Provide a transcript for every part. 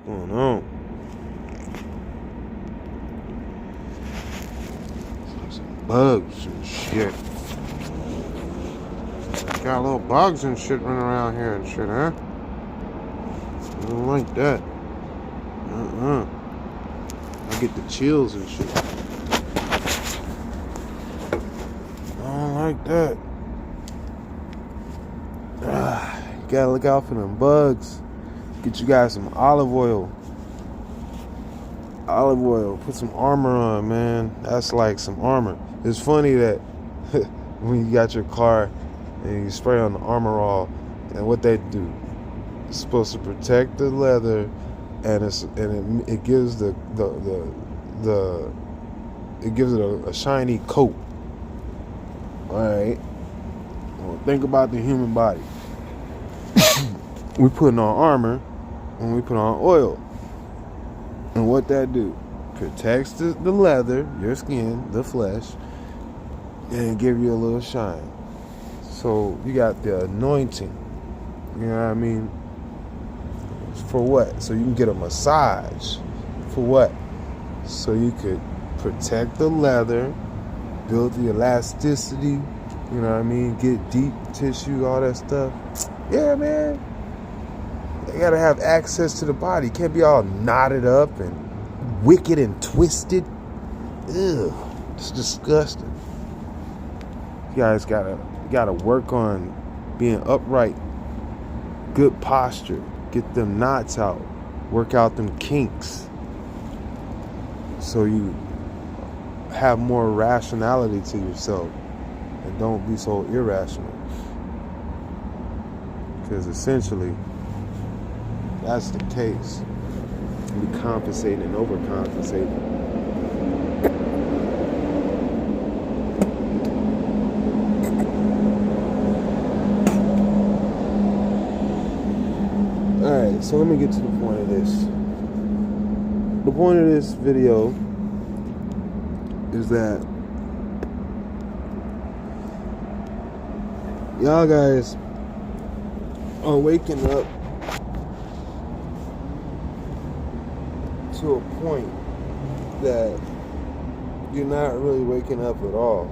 going on? Some bugs and shit. Got little bugs and shit running around here and shit, huh? I don't like that. I get the chills and shit. I don't like that. You gotta look out for them bugs. Get you guys some olive oil. Olive oil. Put some armor on, man. That's like some armor. It's funny that when you got your car and you spray on the armor all, and what they do, it's supposed to protect the leather, and it gives it gives it a shiny coat. All right. Well, think about the human body. We putting on armor when we put on oil, and what that do? Protects the leather, your skin, the flesh, and give you a little shine. So you got the anointing. You know what I mean? For what? So you can get a massage. For what? So you could protect the leather, build the elasticity, you know what I mean? Get deep tissue, all that stuff. Yeah, man. You gotta have access to the body. You can't be all knotted up and wicked and twisted. Ugh. It's disgusting. You guys gotta work on being upright, good posture, get them knots out, work out them kinks, so you have more rationality to yourself and don't be so irrational. Because essentially, that's the case. We compensate and overcompensate. Alright, so let me get to the point of this. The point of this video is that y'all guys are waking up to a point that you're not really waking up at all.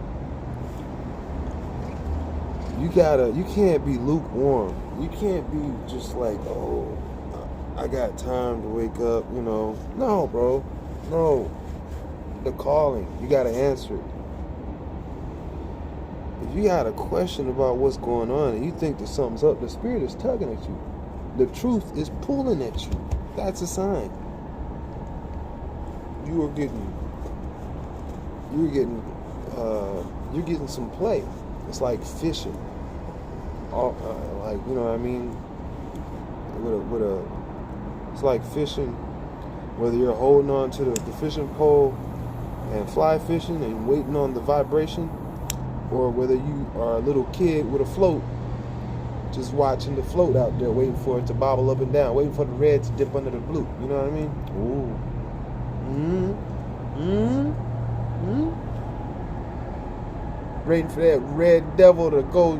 You can't be lukewarm. You can't be just like, oh, I got time to wake up, you know. No, bro. No. The calling, you gotta answer it. If you got a question about what's going on and you think that something's up, the spirit is tugging at you. The truth is pulling at you. That's a sign. You're getting some play. It's like fishing. Like, you know what I mean? It's like fishing. Whether you're holding on to the fishing pole and fly fishing and waiting on the vibration, or whether you are a little kid with a float, just watching the float out there, waiting for it to bobble up and down, waiting for the red to dip under the blue. You know what I mean? Ooh. Waiting for that red devil to go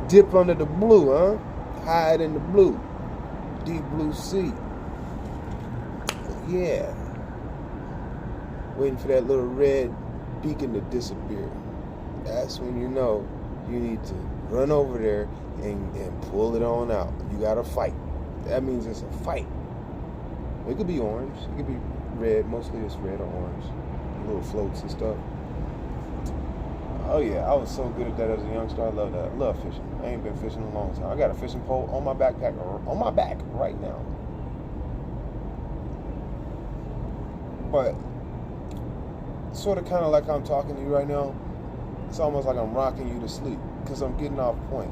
dip under the blue, huh? Hide in the blue. Deep blue sea. Yeah. Waiting for that little red beacon to disappear. That's when you know you need to run over there and pull it on out. You gotta fight. That means it's a fight. It could be orange. It could be red. Mostly it's red or orange. Little floats and stuff. Oh yeah, I was so good at that as a youngster. I love that. I love fishing. I ain't been fishing in a long time. I got a fishing pole on my backpack, on my back right now. But sort of kind of like I'm talking to you right now. It's almost like I'm rocking you to sleep because I'm getting off point.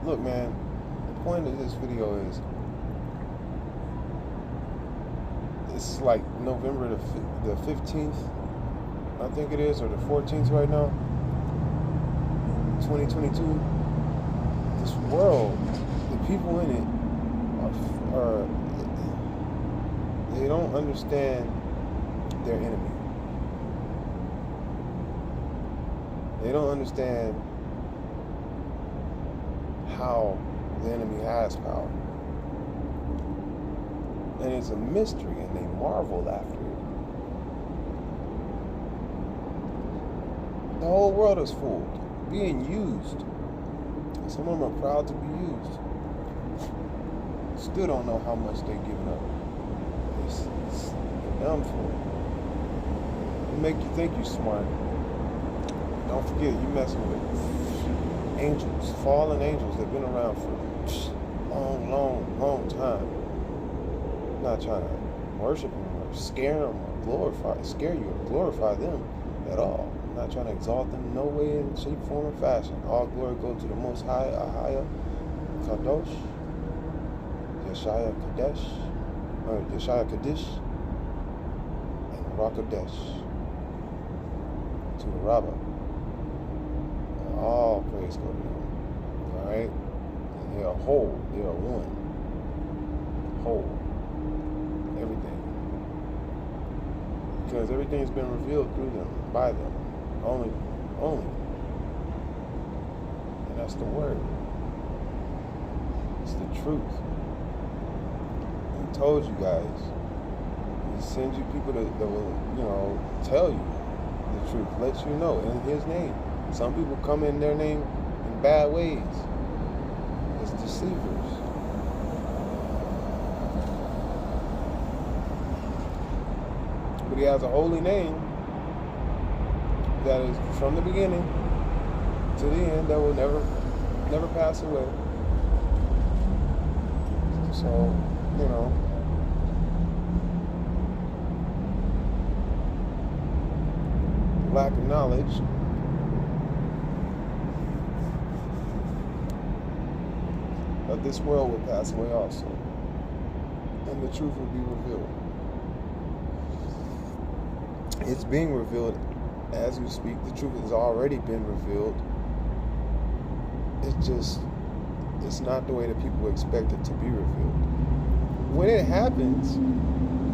Look, man, the point of this video is it's like November the 15th, I think it is, or the 14th right now, 2022. This world, the people in it are they don't understand their enemy. They don't understand how the enemy has power. And it's a mystery, and they marvel after it. The whole world is fooled, being used. Some of them are proud to be used. Still don't know how much they're giving up. They're dumb for it. It make you think you're smart. Don't forget, you messing with angels, fallen angels. They've been around for long time. I'm not trying to worship them or scare them or scare you or glorify them at all. I'm not trying to exalt them in no way, in shape, form, or fashion. All glory goes to the Most High, Ahaya, Kadosh, Yeshaya Kadesh, and Rakadesh, to the Rabbah. All praise go to them. Alright? And they are whole. They are one. Whole. Everything. Because everything's been revealed through them, by them. Only. And that's the word. It's the truth. He told you guys. He sends you people that will, tell you the truth. Let you know in his name. Some people come in their name in bad ways. As deceivers. But he has a holy name that is from the beginning to the end, that will never pass away. So, lack of knowledge of this world will pass away also, and the truth will be revealed. It's being revealed as we speak. The truth has already been revealed. It's not the way that people expect it to be revealed. When it happens,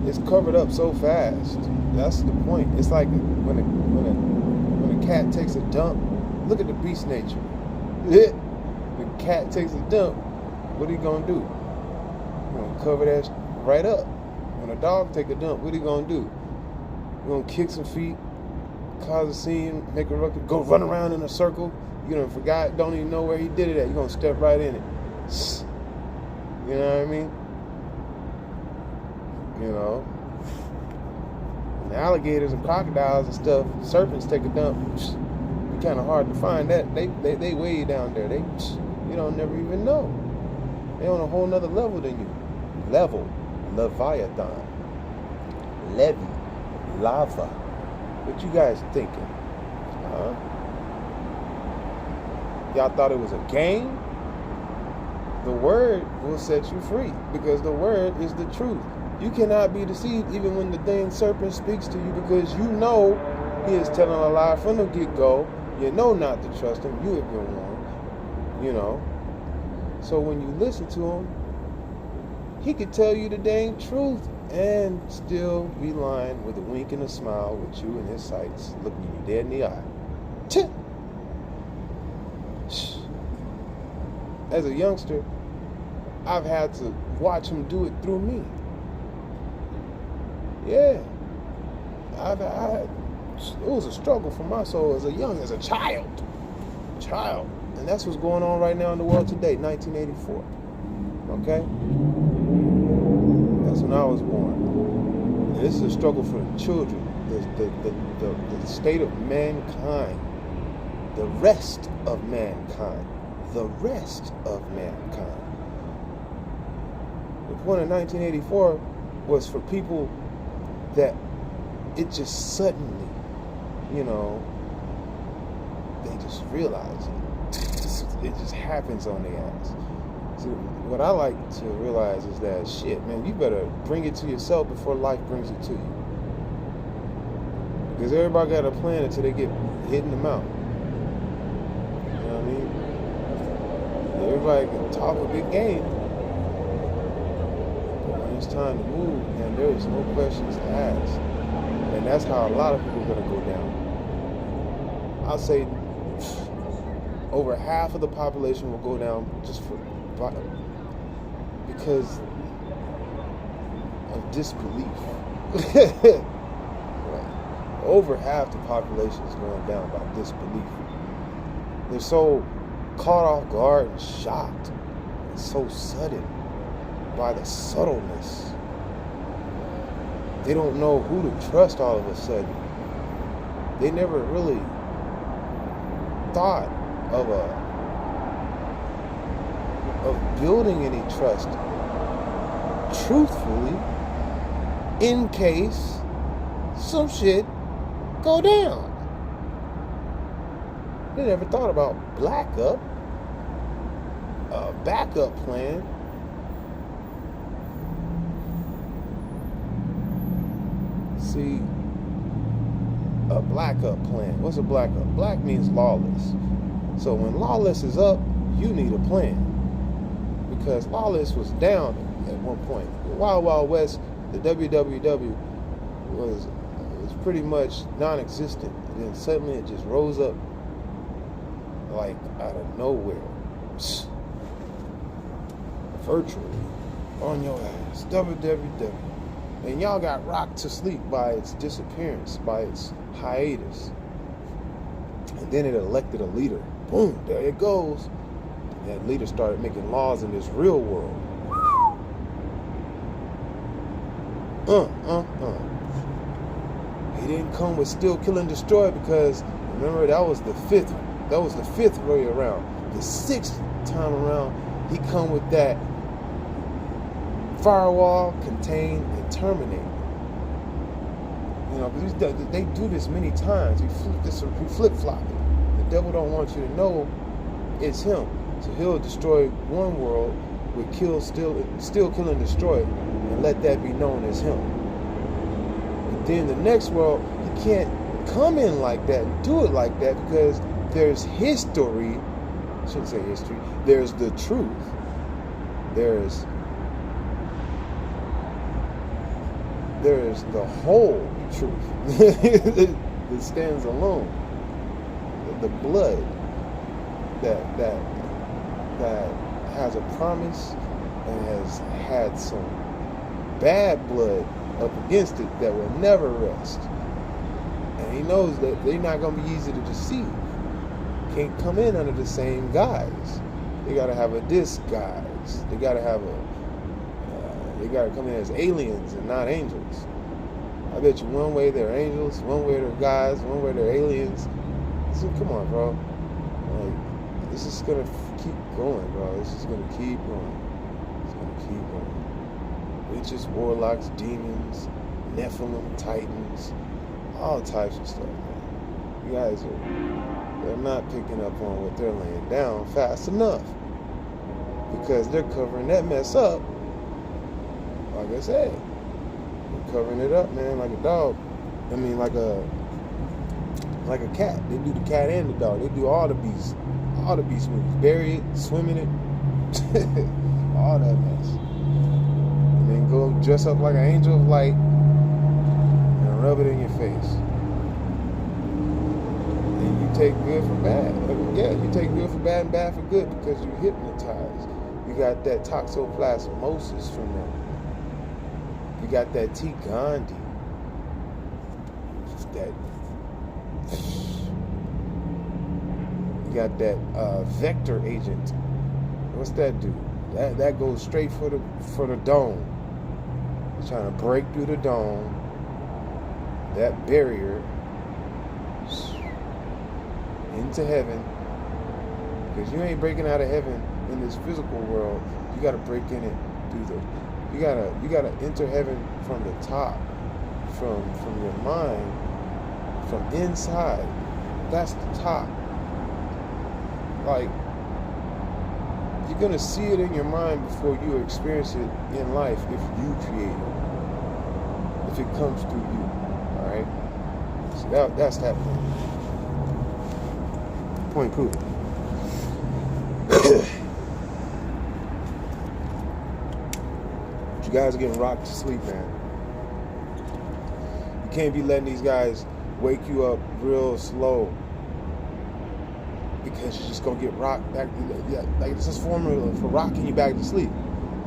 it's covered up so fast. That's the point. It's like when a cat takes a dump. Look at the beast nature. The cat takes a dump. What are you gonna do? You're gonna cover that right up. When a dog take a dump, what are you gonna do? You're gonna kick some feet, cause a scene, make a ruckus, go run around in a circle. You done forgot, don't even know where he did it at. You're gonna step right in it. You know what I mean? And alligators and crocodiles and stuff, serpents take a dump. It's kind of hard to find that. They way down there. You don't never even know. They on a whole nother level than you. Level, Leviathan, Levy, lava. What you guys thinking? Huh? Y'all thought it was a game? The word will set you free, because the word is the truth. You cannot be deceived even when the dang serpent speaks to you, because you know he is telling a lie from the get-go. You know not to trust him. You have been warned. So when you listen to him, he could tell you the dang truth and still be lying with a wink and a smile with you in his sights, looking you dead in the eye. As a youngster, I've had to watch him do it through me. Yeah. It was a struggle for my soul as a child. And that's what's going on right now in the world today, 1984. Okay? That's when I was born. And this is a struggle for the children, the state of mankind, the rest of mankind. The rest of mankind. The point of 1984 was for people that it just suddenly, they just realize it. It just happens on their ass. So what I like to realize is that, shit, man, you better bring it to yourself before life brings it to you. Because everybody got a plan until they get hit in the mouth. You know what I mean? Everybody can talk a big game. But when it's time to move, man, there is no questions to ask. And that's how a lot of people are going to go down. I'll say over half of the population will go down because of disbelief. Right. Over half the population is going down by disbelief. They're so caught off guard and shocked. It's so sudden by the subtleness. They don't know who to trust all of a sudden. They never really thought of building any trust truthfully in case some shit go down. They never thought about a backup plan. See, a backup plan. What's a backup? Black means lawless. So when lawless is up, you need a plan. Because lawless was down at one point. The Wild Wild West, the WWW was pretty much non-existent. And then suddenly it just rose up like out of nowhere. Virtually on your ass. WWW. And y'all got rocked to sleep by its disappearance, by its hiatus. And then it elected a leader. Boom, there it goes. And that leader started making laws in this real world. He didn't come with still, kill, and destroy because remember that was the fifth way around. The sixth time around, he come with that firewall, contain, and terminate. You know, because they do this many times. We flip-flop it. The devil don't want you to know it's him. So he'll destroy one world with kill, still, kill, and destroy, and let that be known as him. But then the next world, he can't come in like that and do it like that because there's history. I shouldn't say history. There's the truth. There's the whole truth that stands alone. The blood that has a promise and has had some bad blood up against it that will never rest. And he knows that they're not going to be easy to deceive. Can't come in under the same guise. They got to have a disguise. They got to have they got to come in as aliens and not angels. I bet you one way they're angels, one way they're guys, one way they're aliens. So come on, bro. Like, this is going to keep going, bro. This is going to keep going. It's going to keep going. Witches, warlocks, demons, Nephilim, Titans, all types of stuff, man. You guys they're not picking up on what they're laying down fast enough. Because they're covering that mess up. Like I said, they're covering it up, man, like a dog. I mean, like a cat. They do the cat and the dog. They do all the beast movies. Bury it, swim in it, all that mess. And then go dress up like an angel of light and rub it in your face. And you take good for bad. Yeah, you take good for bad and bad for good because you're hypnotized. You got that toxoplasmosis from them. You got that T. Gandhi. You got that vector agent. What's that do? That goes straight for the dome. It's trying to break through the dome. That barrier into heaven. Because you ain't breaking out of heaven in this physical world. You gotta break in it through the you gotta enter heaven from the top, from your mind, from inside. That's the top. Like, you're gonna see it in your mind before you experience it in life if you create it. If it comes through you. Alright? So that's that point. Point proven. You guys are getting rocked to sleep, man. You can't be letting these guys wake you up real slow because you're just gonna get rocked back. Like it's this formula for rocking you back to sleep.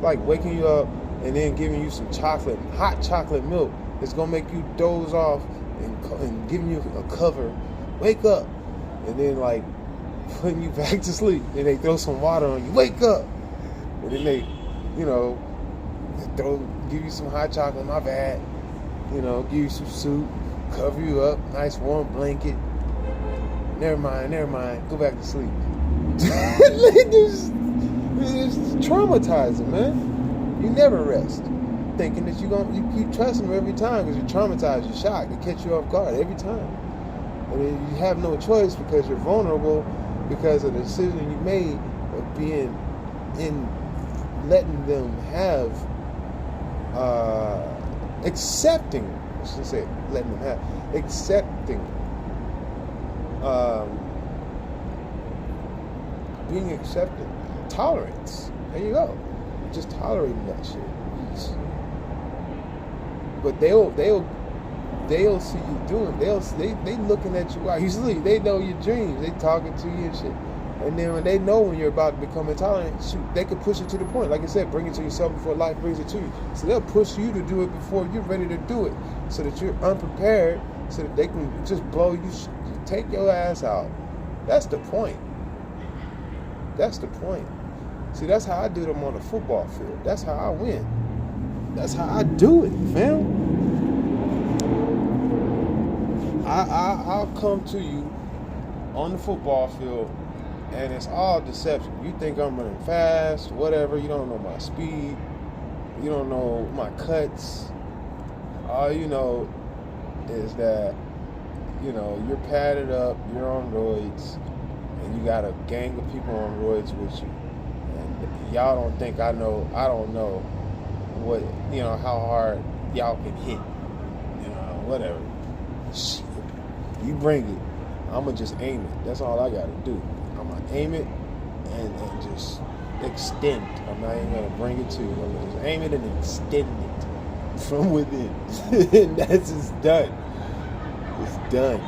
Like waking you up and then giving you some hot chocolate milk, it's gonna make you doze off and giving you a cover, wake up, and then like putting you back to sleep. And they throw some water on you, wake up, and then they, give you some hot chocolate, my bad, give you some soup, cover you up, nice warm blanket. Never mind, go back to sleep. It's traumatizing, man. You never rest, thinking that you keep trusting them every time because you're traumatized, you're shocked, they catch you off guard every time. And then you have no choice because you're vulnerable because of the decision you made of being in letting them have accepting, I shouldn't say letting them have, accepting, being accepted, tolerance. There you go. Just tolerating that shit. But they'll see you doing. They looking at you while you sleep. They know your dreams. They talking to you and shit. And then when they know when you're about to become intolerant, shoot, they can push it to the point. Like I said, bring it to yourself before life brings it to you. So they'll push you to do it before you're ready to do it, so that you're unprepared, so that they can just blow you, take your ass out. That's the point. That's the point. See, that's how I do them on the football field. That's how I win. That's how I do it, fam. I'll come to you on the football field, and it's all deception. You think I'm running fast, whatever. You don't know my speed. You don't know my cuts. All you know is that, you're padded up, you're on roids, and you got a gang of people on roids with you. And y'all don't think I don't know what, how hard y'all can hit. Whatever. Shit. You bring it. I'ma just aim it. That's all I gotta do. I'ma aim it and just extend. I'm not even gonna bring it to you. I'm gonna just aim it and extend it from within. And that's just done. It's done.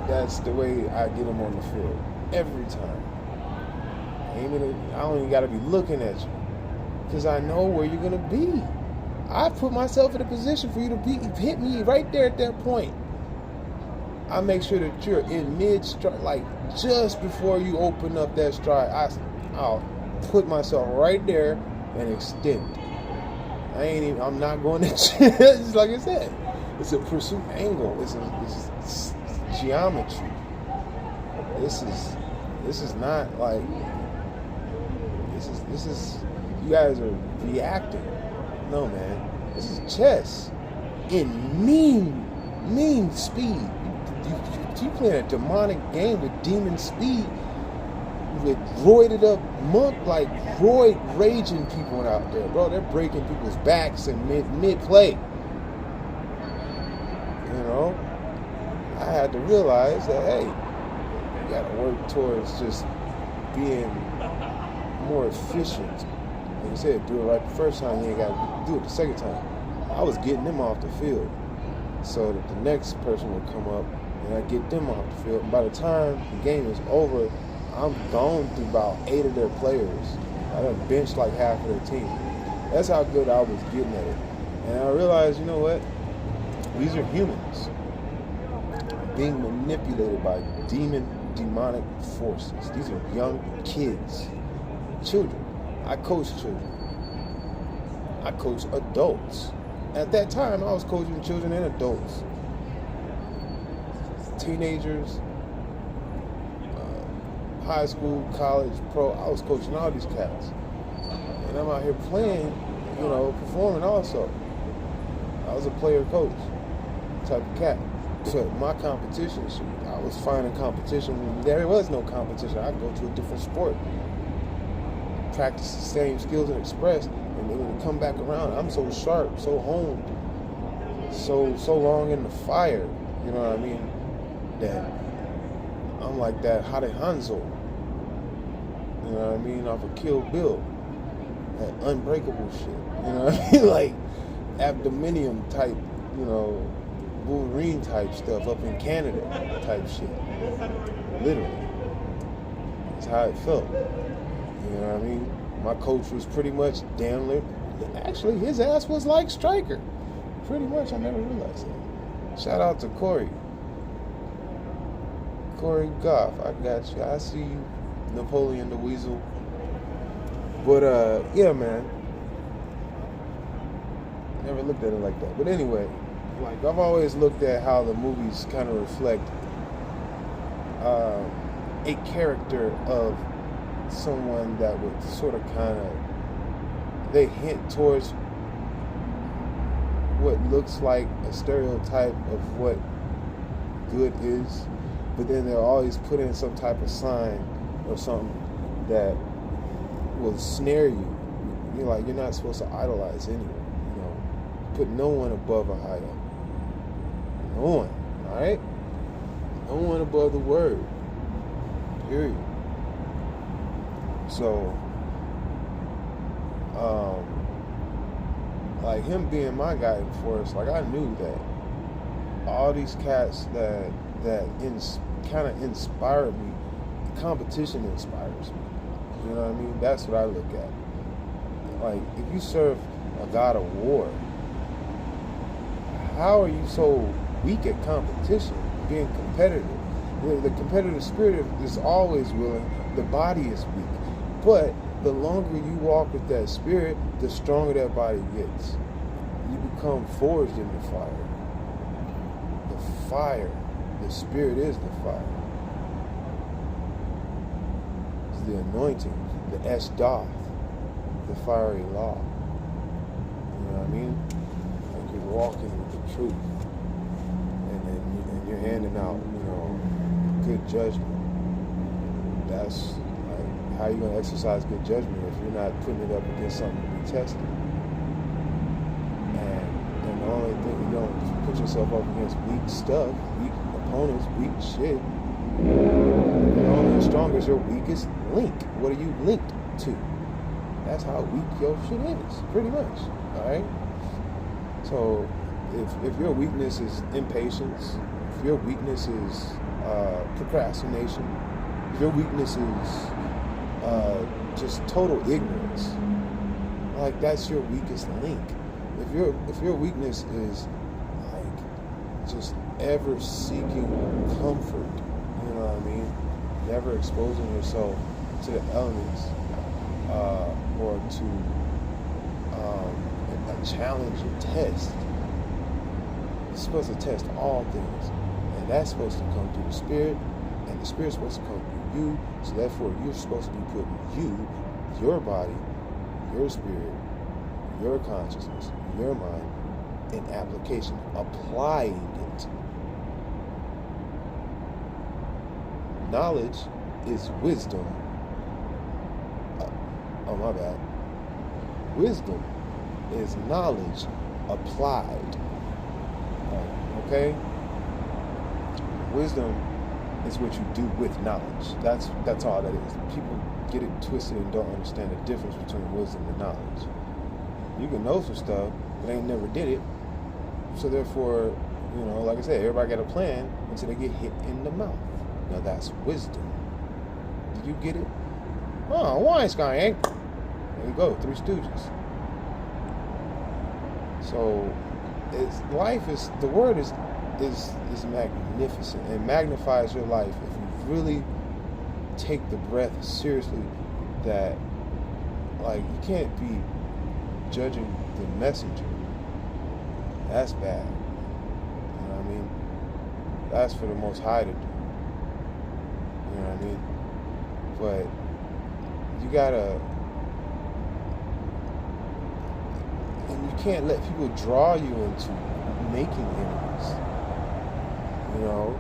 That's the way I get them on the field. Every time. Aim it. I don't even gotta be looking at you, because I know where you're gonna be. I put myself in a position for you to hit me right there at that point. I make sure that you're in mid-stride, like just before you open up that stride. I'll put myself right there and extend. I'm not going to, just like I said, it's a pursuit angle. It's geometry. This is not like, this is, you guys are reacting. No, man. This is chess in mean speed. You playing a demonic game with demon speed, with roided up monk, like roid raging people out there, bro. They're breaking people's backs in mid play. I had to realize that, hey, you got to work towards just being more efficient. Like I said, do it right the first time, you ain't got to do it the second time. I was getting them off the field so that the next person would come up and I get them off the field. And by the time the game is over, I'm gone through about 8 of their players. I done benched like half of their team. That's how good I was getting at it. And I realized, you know what? These are humans being manipulated by demonic forces. These are young kids, children. I coach children. I coach adults. At that time, I was coaching children and adults. Teenagers, high school, college, pro. I was coaching all these cats. And I'm out here playing, performing also. I was a player coach type of cat. So my competition, I was finding competition when there was no competition. I'd go to a different sport, practice the same skills and express, and then when it come back around, I'm so sharp, so honed, so long in the fire, you know what I mean, that I'm like that Hade Hanzo, you know what I mean, off of Kill Bill, that unbreakable shit, you know what I mean, like abdominium type, Wolverine type stuff up in Canada type shit, literally. That's how it felt, you know what I mean? My coach was pretty much damn near. Actually, his ass was like Striker. Pretty much, I never realized that. Shout out to Corey Goff. I got you. I see you, Napoleon the Weasel. But yeah, man. Never looked at it like that. But anyway, like I've always looked at how the movies kind of reflect a character of someone that would sort of kind of, they hint towards what looks like a stereotype of what good is, but then they'll always put in some type of sign or something that will snare you. You're like, you're not supposed to idolize anyone, you know. Put no one above a higher. No one, all right? No one above the word. Period. So, like him being my guiding force, like I knew that all these cats that kind of inspired me, competition inspires me. You know what I mean? That's what I look at. Like, if you serve a god of war, how are you so weak at competition, being competitive? The competitive spirit is always willing. The body is weak. But the longer you walk with that spirit, the stronger that body gets. You become forged in the fire. The fire, the spirit is the fire. It's the anointing, the Eshdoth, the fiery law. You know what I mean? Like you're walking with the truth. And you're handing out, you know, good judgment. That's like, how are you going to exercise good judgment if you're not putting it up against something to be tested? And the only thing, you don't put yourself up against weak stuff, weak opponents, weak shit. You're only as strong as your weakest link. What are you linked to? That's how weak your shit is, pretty much. All right. So if your weakness is impatience, if your weakness is procrastination, if your weakness is just total ignorance, like that's your weakest link. If your weakness is like just ever seeking comfort, you know what I mean, never exposing yourself to the elements or to a challenge or test. It's supposed to test all things, and that's supposed to come through the spirit, and the spirit's supposed to come through you. So therefore, you're supposed to be putting you, your body, your spirit, your consciousness, your mind in application, applying it. Knowledge is wisdom. Oh, my bad. Wisdom is knowledge applied. Okay? Wisdom is what you do with knowledge. That's all that is. People get it twisted and don't understand the difference between wisdom and knowledge. You can know some stuff, but they ain't never did it. So therefore, you know, like I said, everybody got a plan until they get hit in the mouth. Now that's wisdom. Do you get it? Oh, Weinstein. There you go, Three Stooges. So, life is, the word is magnificent and magnifies your life if you really take the breath seriously. That, like, you can't be judging the messenger. That's bad. You know what I mean? That's for the Most High to do. You know what I mean? But you gotta, and you can't let people draw you into making enemies. You know,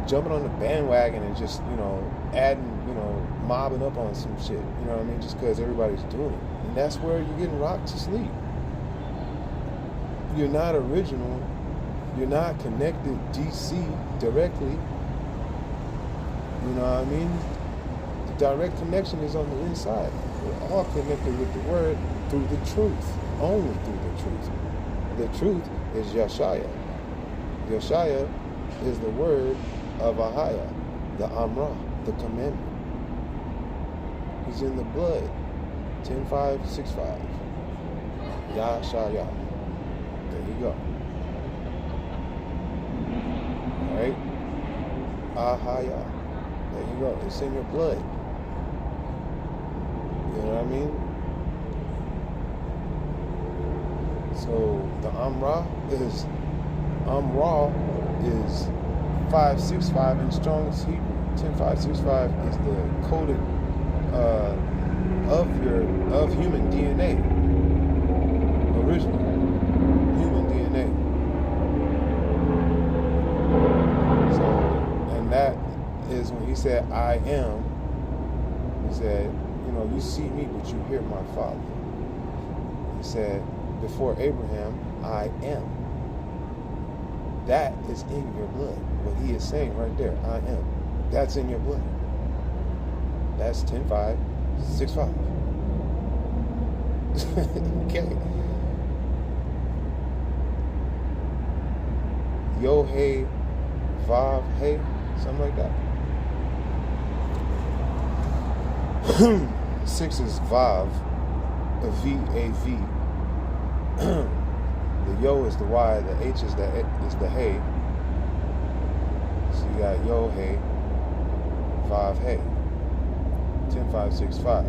jumping on the bandwagon and just, you know, adding, you know, mobbing up on some shit. You know what I mean? Just because everybody's doing it. And that's where you're getting rocked to sleep. You're not original. You're not connected DC directly. You know what I mean? The direct connection is on the inside. We're all connected with the word through the truth. Only through the truth. The truth is Yeshaya. Yeshaya is the word of Ahaya, the Amrah, the commandment. He's in the blood. 10565. Yah Shah Yah. There you go. Alright? Ahaya. There you go. It's in your blood. You know what I mean? So the Amra is 565 in Strong's Hebrew. 10565 is the coded of human DNA. Original human DNA. So, and that is when he said, I am. He said, you see me, but you hear my Father. He said, before Abraham, I am. That is in your blood. What he is saying right there, I am. That's in your blood. That's 10565. Okay. Yo, hey, Vav, hey, something like that. 6 is Vav, a V-A-V. The Yo is the Y, the H is the Hey. So you got Yo, hey, Vav, hey. 10565.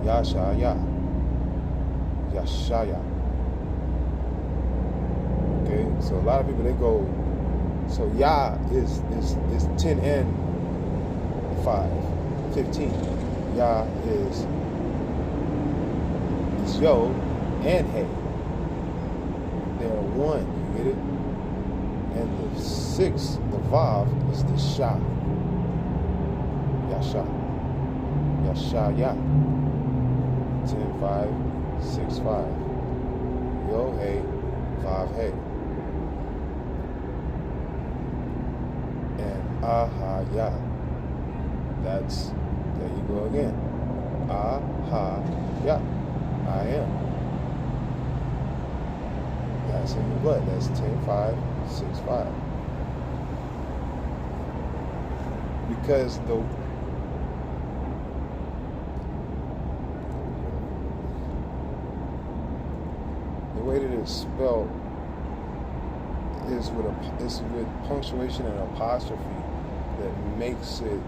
Yasha, Yah. Yashaya. Okay, so a lot of people, they go, so Yah is 10 and 5, 15. Yah is Yo and Hey. They're one, you get it? And the 6, the Vav, is the Shah. Yasha. Yashaya. 10565. Yo, hey, Vav, hey. And Ahaya. That's, there you go again. Ahaya. I am. That's in your blood. That's 10565. Because the way that it's spelled is with punctuation and apostrophe that makes it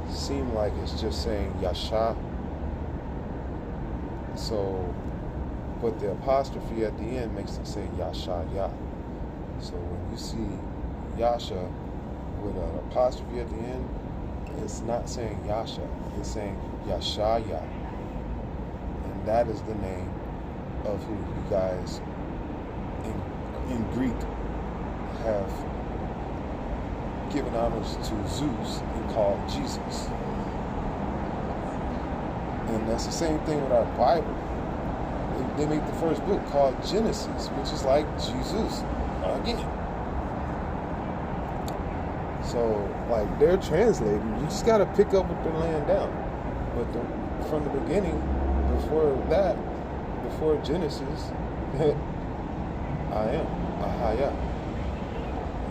seem like it's just saying Yasha. So, but the apostrophe at the end makes it say Yasha Yah. So when you see Yasha with an apostrophe at the end, it's not saying Yasha, it's saying Yasha Yah. And that is the name of who you guys in Greek have given homage to Zeus and called Jesus. And that's the same thing with our Bible. They make the first book called Genesis, which is like Jesus again. So, like, they're translating. You just got to pick up what they're laying down. But from the beginning, before that, before Genesis, I am, Ahaya.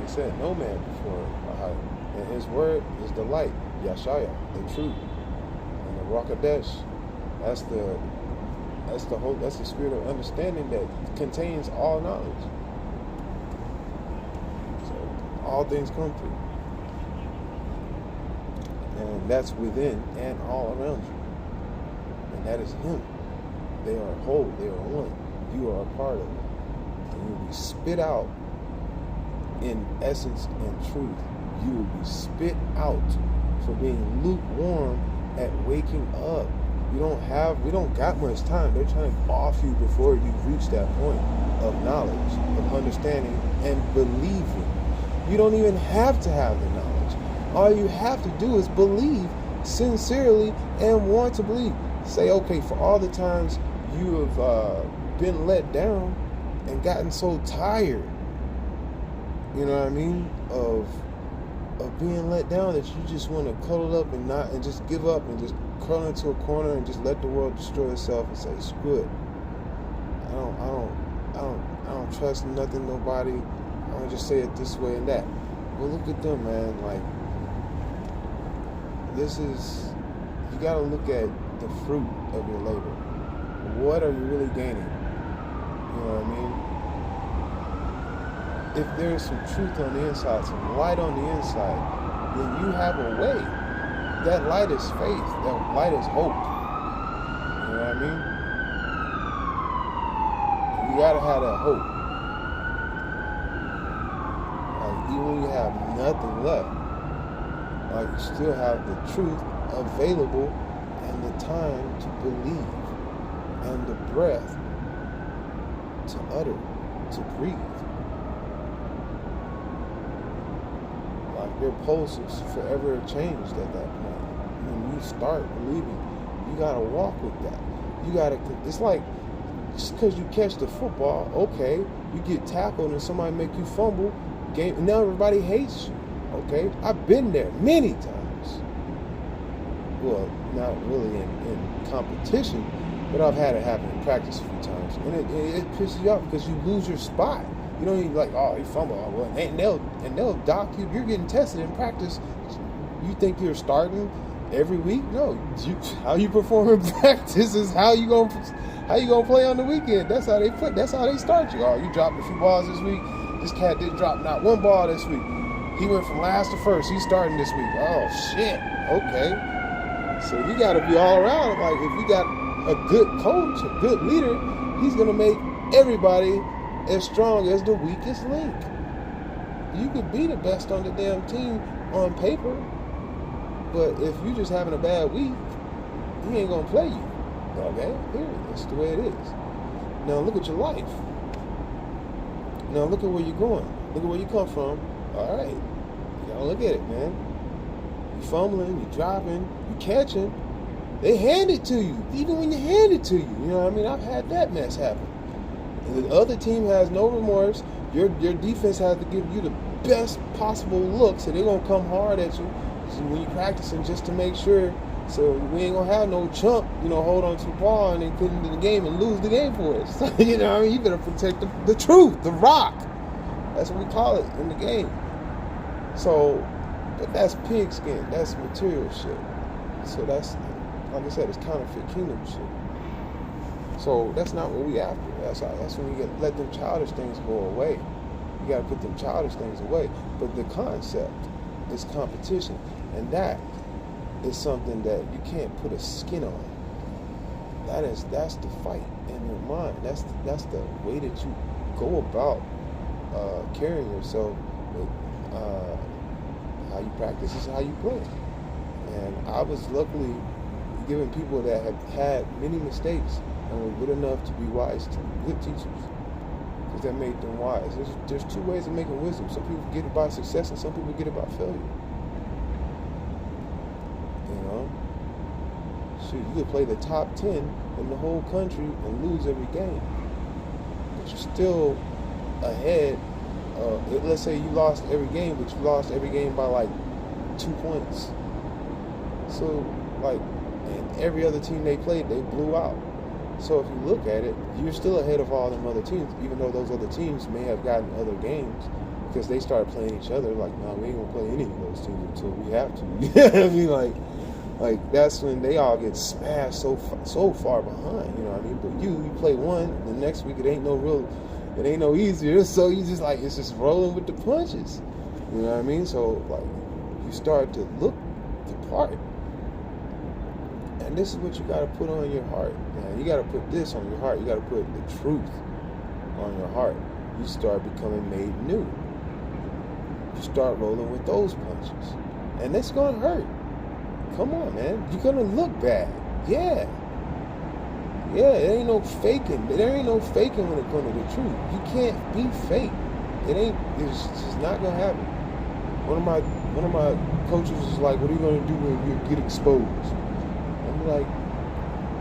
He said, no man before Ahaya. And his word is the light, Yashaya, the truth. And the Rakadesh, that's the spirit of understanding that contains all knowledge. So all things come through. And that's within and all around you. And that is him. They are whole, they are one. You are a part of it. And you will be spit out in essence and truth. You will be spit out for being lukewarm at waking up. We don't got much time. They're trying to off you before you reach that point of knowledge, of understanding, and believing. You don't even have to have the knowledge. All you have to do is believe sincerely and want to believe. Say, okay, for all the times you have been let down and gotten so tired, you know what I mean, of being let down that you just want to cuddle up and just give up and just curl into a corner and just let the world destroy itself and say, screw it. I don't trust nothing, nobody. I want to just say it this way and that. Well, look at them, man. Like, you got to look at the fruit of your labor. what are you really gaining? You know what I mean? If there's some truth on the inside, some light on the inside, then you have a way. That light is faith. That light is hope. You know what I mean? You gotta have that hope. Like, even when you have nothing left, like, you still have the truth available and the time to believe and the breath to utter, to breathe. Like, your pulse is forever changed at that point. When you start believing, you gotta walk with that. You gotta, it's like, just because you catch the football, okay, you get tackled and somebody make you fumble, game, now everybody hates you, okay? I've been there many times. Well, not really in competition, but I've had it happen in practice a few times. And it pisses you off because you lose your spot. You don't even like, oh, you fumble, oh, well, and they'll dock you. You're getting tested in practice. You think you're starting every week? No, how you perform in practice is how you gonna play on the weekend. That's how they start you. Oh, you dropped a few balls this week. This cat didn't drop not one ball this week. He went from last to first. He's starting this week. Oh shit. Okay. So you got to be all around. Like, if you got a good coach, a good leader, he's gonna make everybody as strong as the weakest link. You could be the best on the damn team on paper, but if you're just having a bad week, he ain't gonna play you. Okay, period. That's the way it is. Now look at your life. Now look at where you're going. Look at where you come from. All right, you gotta look at it, man. You fumbling, you dropping, you catching. They hand it to you, even when you hand it to you. You know what I mean? I've had that mess happen. And the other team has no remorse. Your defense has to give you the best possible look, so they're gonna come hard at you when you're practicing just to make sure. So we ain't gonna have no chump, hold on to the ball and then put it into the game and lose the game for us. So, you know what I mean? You better protect the truth, the rock. That's what we call it in the game. So, but that's pigskin. That's material shit. So that's, like I said, it's counterfeit kingdom shit. So that's not what we after. That's when we let them childish things go away. You gotta put them childish things away. But the concept is competition, and that is something that you can't put a skin on. That's the fight in your mind. That's the way that you go about carrying yourself. How you practice is how you play. And I was luckily given people that have had many mistakes and were good enough to be wise, good teachers, because that made them wise. There's two ways of making wisdom. Some people get it by success, and some people get it by failure. Shoot, you could play the top 10 in the whole country and lose every game, but you're still ahead. Let's say you lost every game, but you lost every game by like 2 points. So, like, and every other team they played, they blew out. So if you look at it, you're still ahead of all them other teams, even though those other teams may have gotten other games because they started playing each other. Like, no, we ain't gonna play any of those teams until we have to. You know what I mean? Like that's when they all get smashed so far behind. You know what I mean? But you play one, the next week it ain't no easier. So you just like, it's just rolling with the punches. You know what I mean? So like, you start to look the part. And this is what you got to put on your heart, man. You got to put this on your heart. You got to put the truth on your heart. You start becoming made new. You start rolling with those punches. And it's going to hurt. Come on, man. You're going to look bad. Yeah. Yeah, there ain't no faking. There ain't no faking when it comes to the truth. You can't be fake. It's just not going to happen. One of my coaches was like, what are you going to do when you get exposed? Like,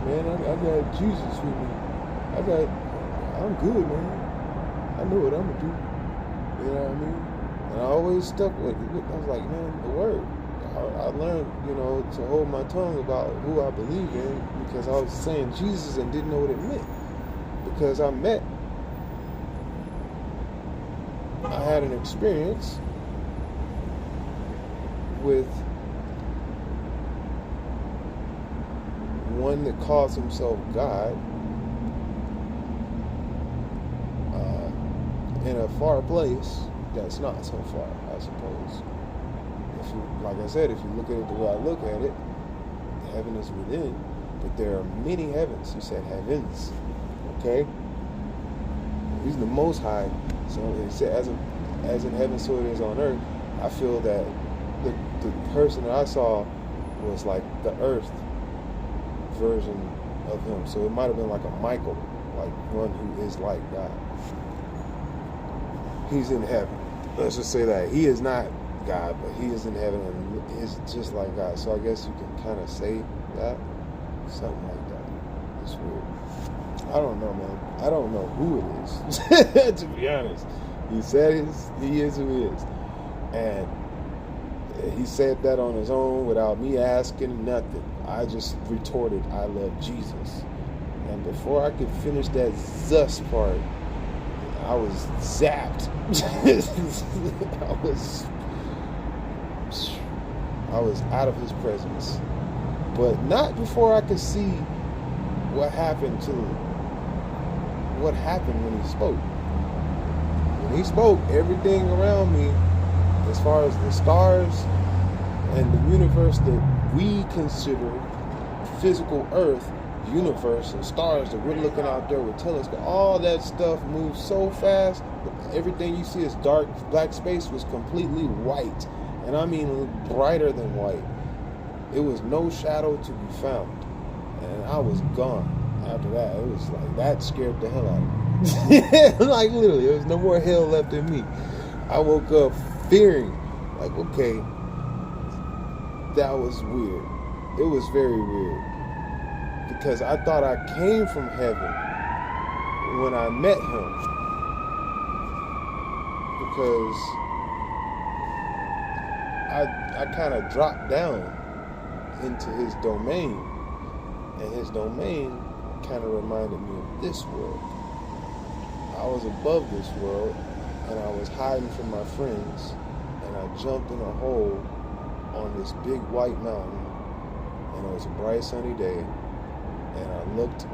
man, I got Jesus with me. I'm good, man. I know what I'm gonna do. You know what I mean? And I always stuck with it. I was like, man, the word. I learned, to hold my tongue about who I believe in, because I was saying Jesus and didn't know what it meant. Because I had an experience with one that calls himself God, in a far place that's not so far, I suppose. If you, like I said, if you look at it the way I look at it, heaven is within, but there are many heavens. He said heavens, okay? He's the Most High, so he said, as in heaven, so it is on earth. I feel that the person that I saw was like the earth version of him. So it might have been like a Michael, like one who is like God. He's in heaven. Let's just say that. He is not God, but he is in heaven and is just like God. So I guess you can kind of say that. Something like that. It's weird. I don't know, man. I don't know who it is. To be honest. He said he is who he is. And he said that on his own without me asking nothing. I just retorted, I love Jesus. And before I could finish that thus part, I was zapped. I was out of his presence. But not before I could see what happened when he spoke. When he spoke, everything around me, as far as the stars and the universe that we consider physical Earth, universe and stars that we're looking out there with telescope, all that stuff moves so fast. Everything you see as dark black space was completely white, and I mean brighter than white. It was no shadow to be found, and I was gone. After that, it was like that scared the hell out of me. Like literally, there was no more hell left in me. I woke up fearing, like, okay, that was weird. It was very weird. Because I thought I came from heaven when I met him. Because I kind of dropped down into his domain. And his domain kind of reminded me of this world. I was above this world, and I was hiding from my friends, and I jumped in a hole on this big white mountain, and it was a bright sunny day, and I looked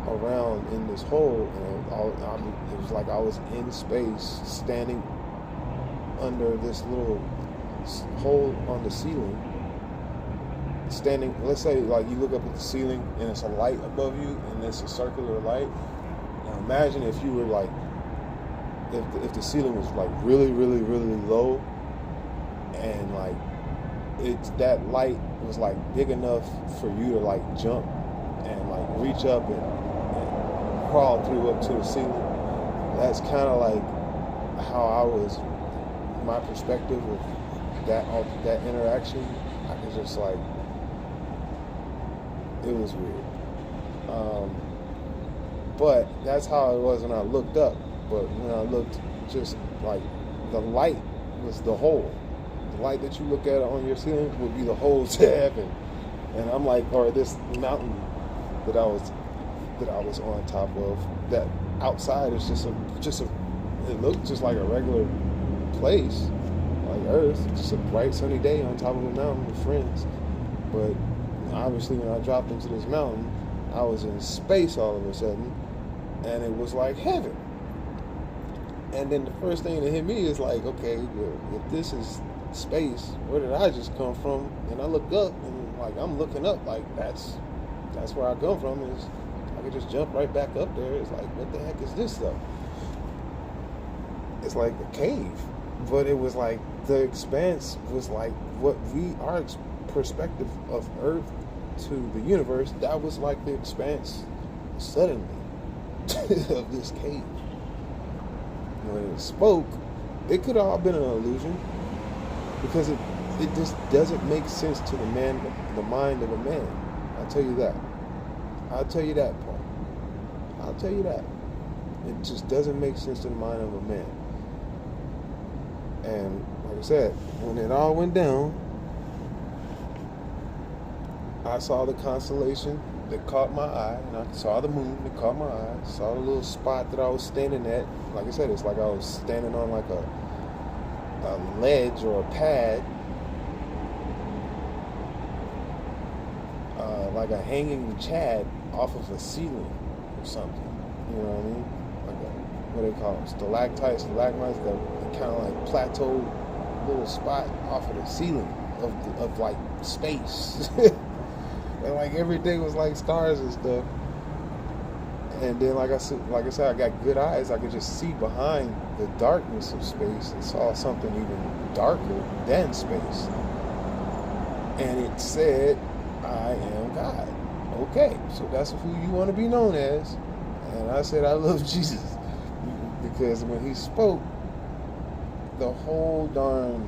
around in this hole, and it was like I was in space, standing under this little hole on the ceiling, standing, let's say like you look up at the ceiling, and it's a light above you, and it's a circular light. Now imagine if you were like, if the ceiling was like really, really, really low, and like that light was like big enough for you to like jump and like reach up and crawl through up to the ceiling. That's kind of like how I was, my perspective of that interaction. I was just like, it was weird. But that's how it was when I looked up. But when I looked, just like the light was the hole. The light that you look at on your ceiling would be the hole to heaven. And I'm like, or this mountain that I was on top of, that outside is just a it looked just like a regular place, like Earth, just a bright sunny day on top of a mountain with friends. But obviously when I dropped into this mountain, I was in space all of a sudden, and it was like heaven. And then the first thing that hit me is like, okay, if this is space, where did I just come from? And I look up, and like I'm looking up, like that's where I come from. Is I could just jump right back up there. It's like, what the heck is this stuff? It's like a cave, but it was like the expanse was like what our perspective of Earth to the universe. That was like the expanse suddenly of this cave. When it spoke, it could have all been an illusion, because it just doesn't make sense to the mind of a man. I'll tell you that. I'll tell you that part. I'll tell you that. It just doesn't make sense to the mind of a man. And like I said, when it all went down, I saw the constellation that caught my eye, and I saw the moon that caught my eye, saw the little spot that I was standing at. Like I said, it's like I was standing on like a ledge or a pad, like a hanging chad off of a ceiling or something. You know what I mean? Like what they call them, stalactites, stalagmites, that kind of like plateau little spot off of the ceiling of like space. And like everything was like stars and stuff. And then like I said, I got good eyes. I could just see behind the darkness of space and saw something even darker than space. And it said, I am God. Okay, so that's who you want to be known as. And I said, I love Jesus. Because when he spoke, the whole darn,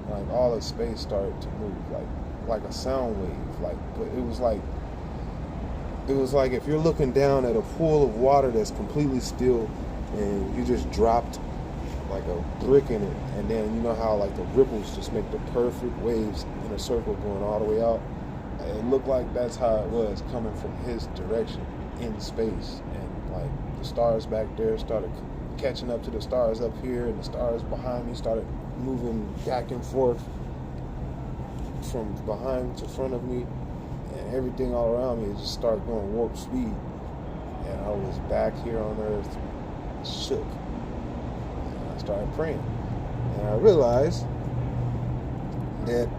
like all of space started to move, like a sound wave. But it was like if you're looking down at a pool of water that's completely still, and you just dropped like a brick in it, and then you know how like the ripples just make the perfect waves in a circle going all the way out. It looked like that's how it was coming from his direction in space, and like the stars back there started catching up to the stars up here, and the stars behind me started moving back and forth from behind to front of me, and everything all around me just started going warp speed, and I was back here on Earth, shook. And I started praying, and I realized that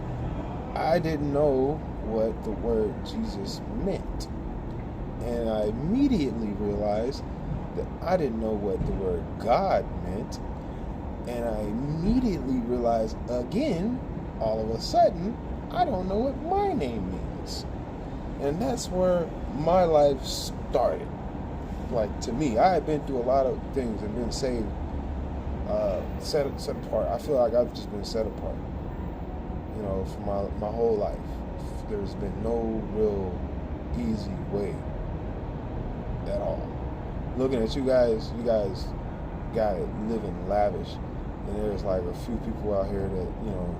I didn't know what the word Jesus meant, and I immediately realized that I didn't know what the word God meant, and I immediately realized again, all of a sudden, I don't know what my name means. And that's where my life started. Like, to me, I had been through a lot of things and been saved, set apart. I feel like I've just been set apart, you know, for my whole life. There's been no real easy way at all. Looking at you guys got it living lavish, and there's like a few people out here that, you know,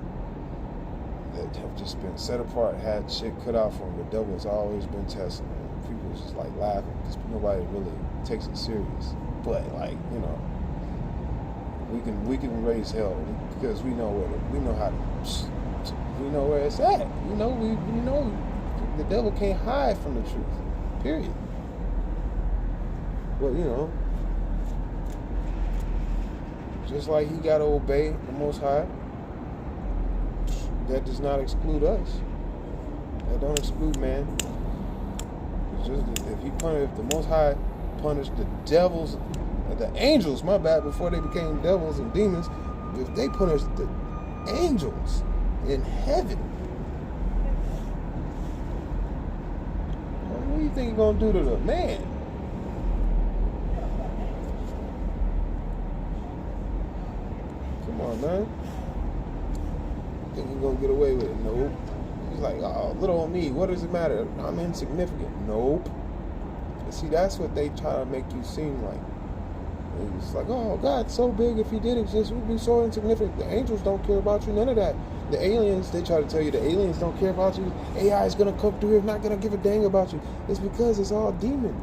that have just been set apart, had shit cut out for them. The devil has always been testing them. People just like laughing because nobody really takes it serious. But like, you know, we can raise hell because we know where it's at. You know, we know the devil can't hide from the truth. Period. But you know, just like he got to obey the Most High, that does not exclude us. That don't exclude man. It's just if the Most High punished the devils, the angels, my bad, before they became devils and demons, if they punished the angels in heaven, what do you think he's gonna do to the man? Come on, man. Think he's gonna get away with it? Nope. He's like, oh, little old me, what does it matter? I'm insignificant. Nope. And see, that's what they try to make you seem like. And it's like, oh, God's so big, if he did exist, we'd be so insignificant. The angels don't care about you, none of that. The aliens, they try to tell you the aliens don't care about you. AI is gonna come through here, not gonna give a dang about you. It's because it's all demon.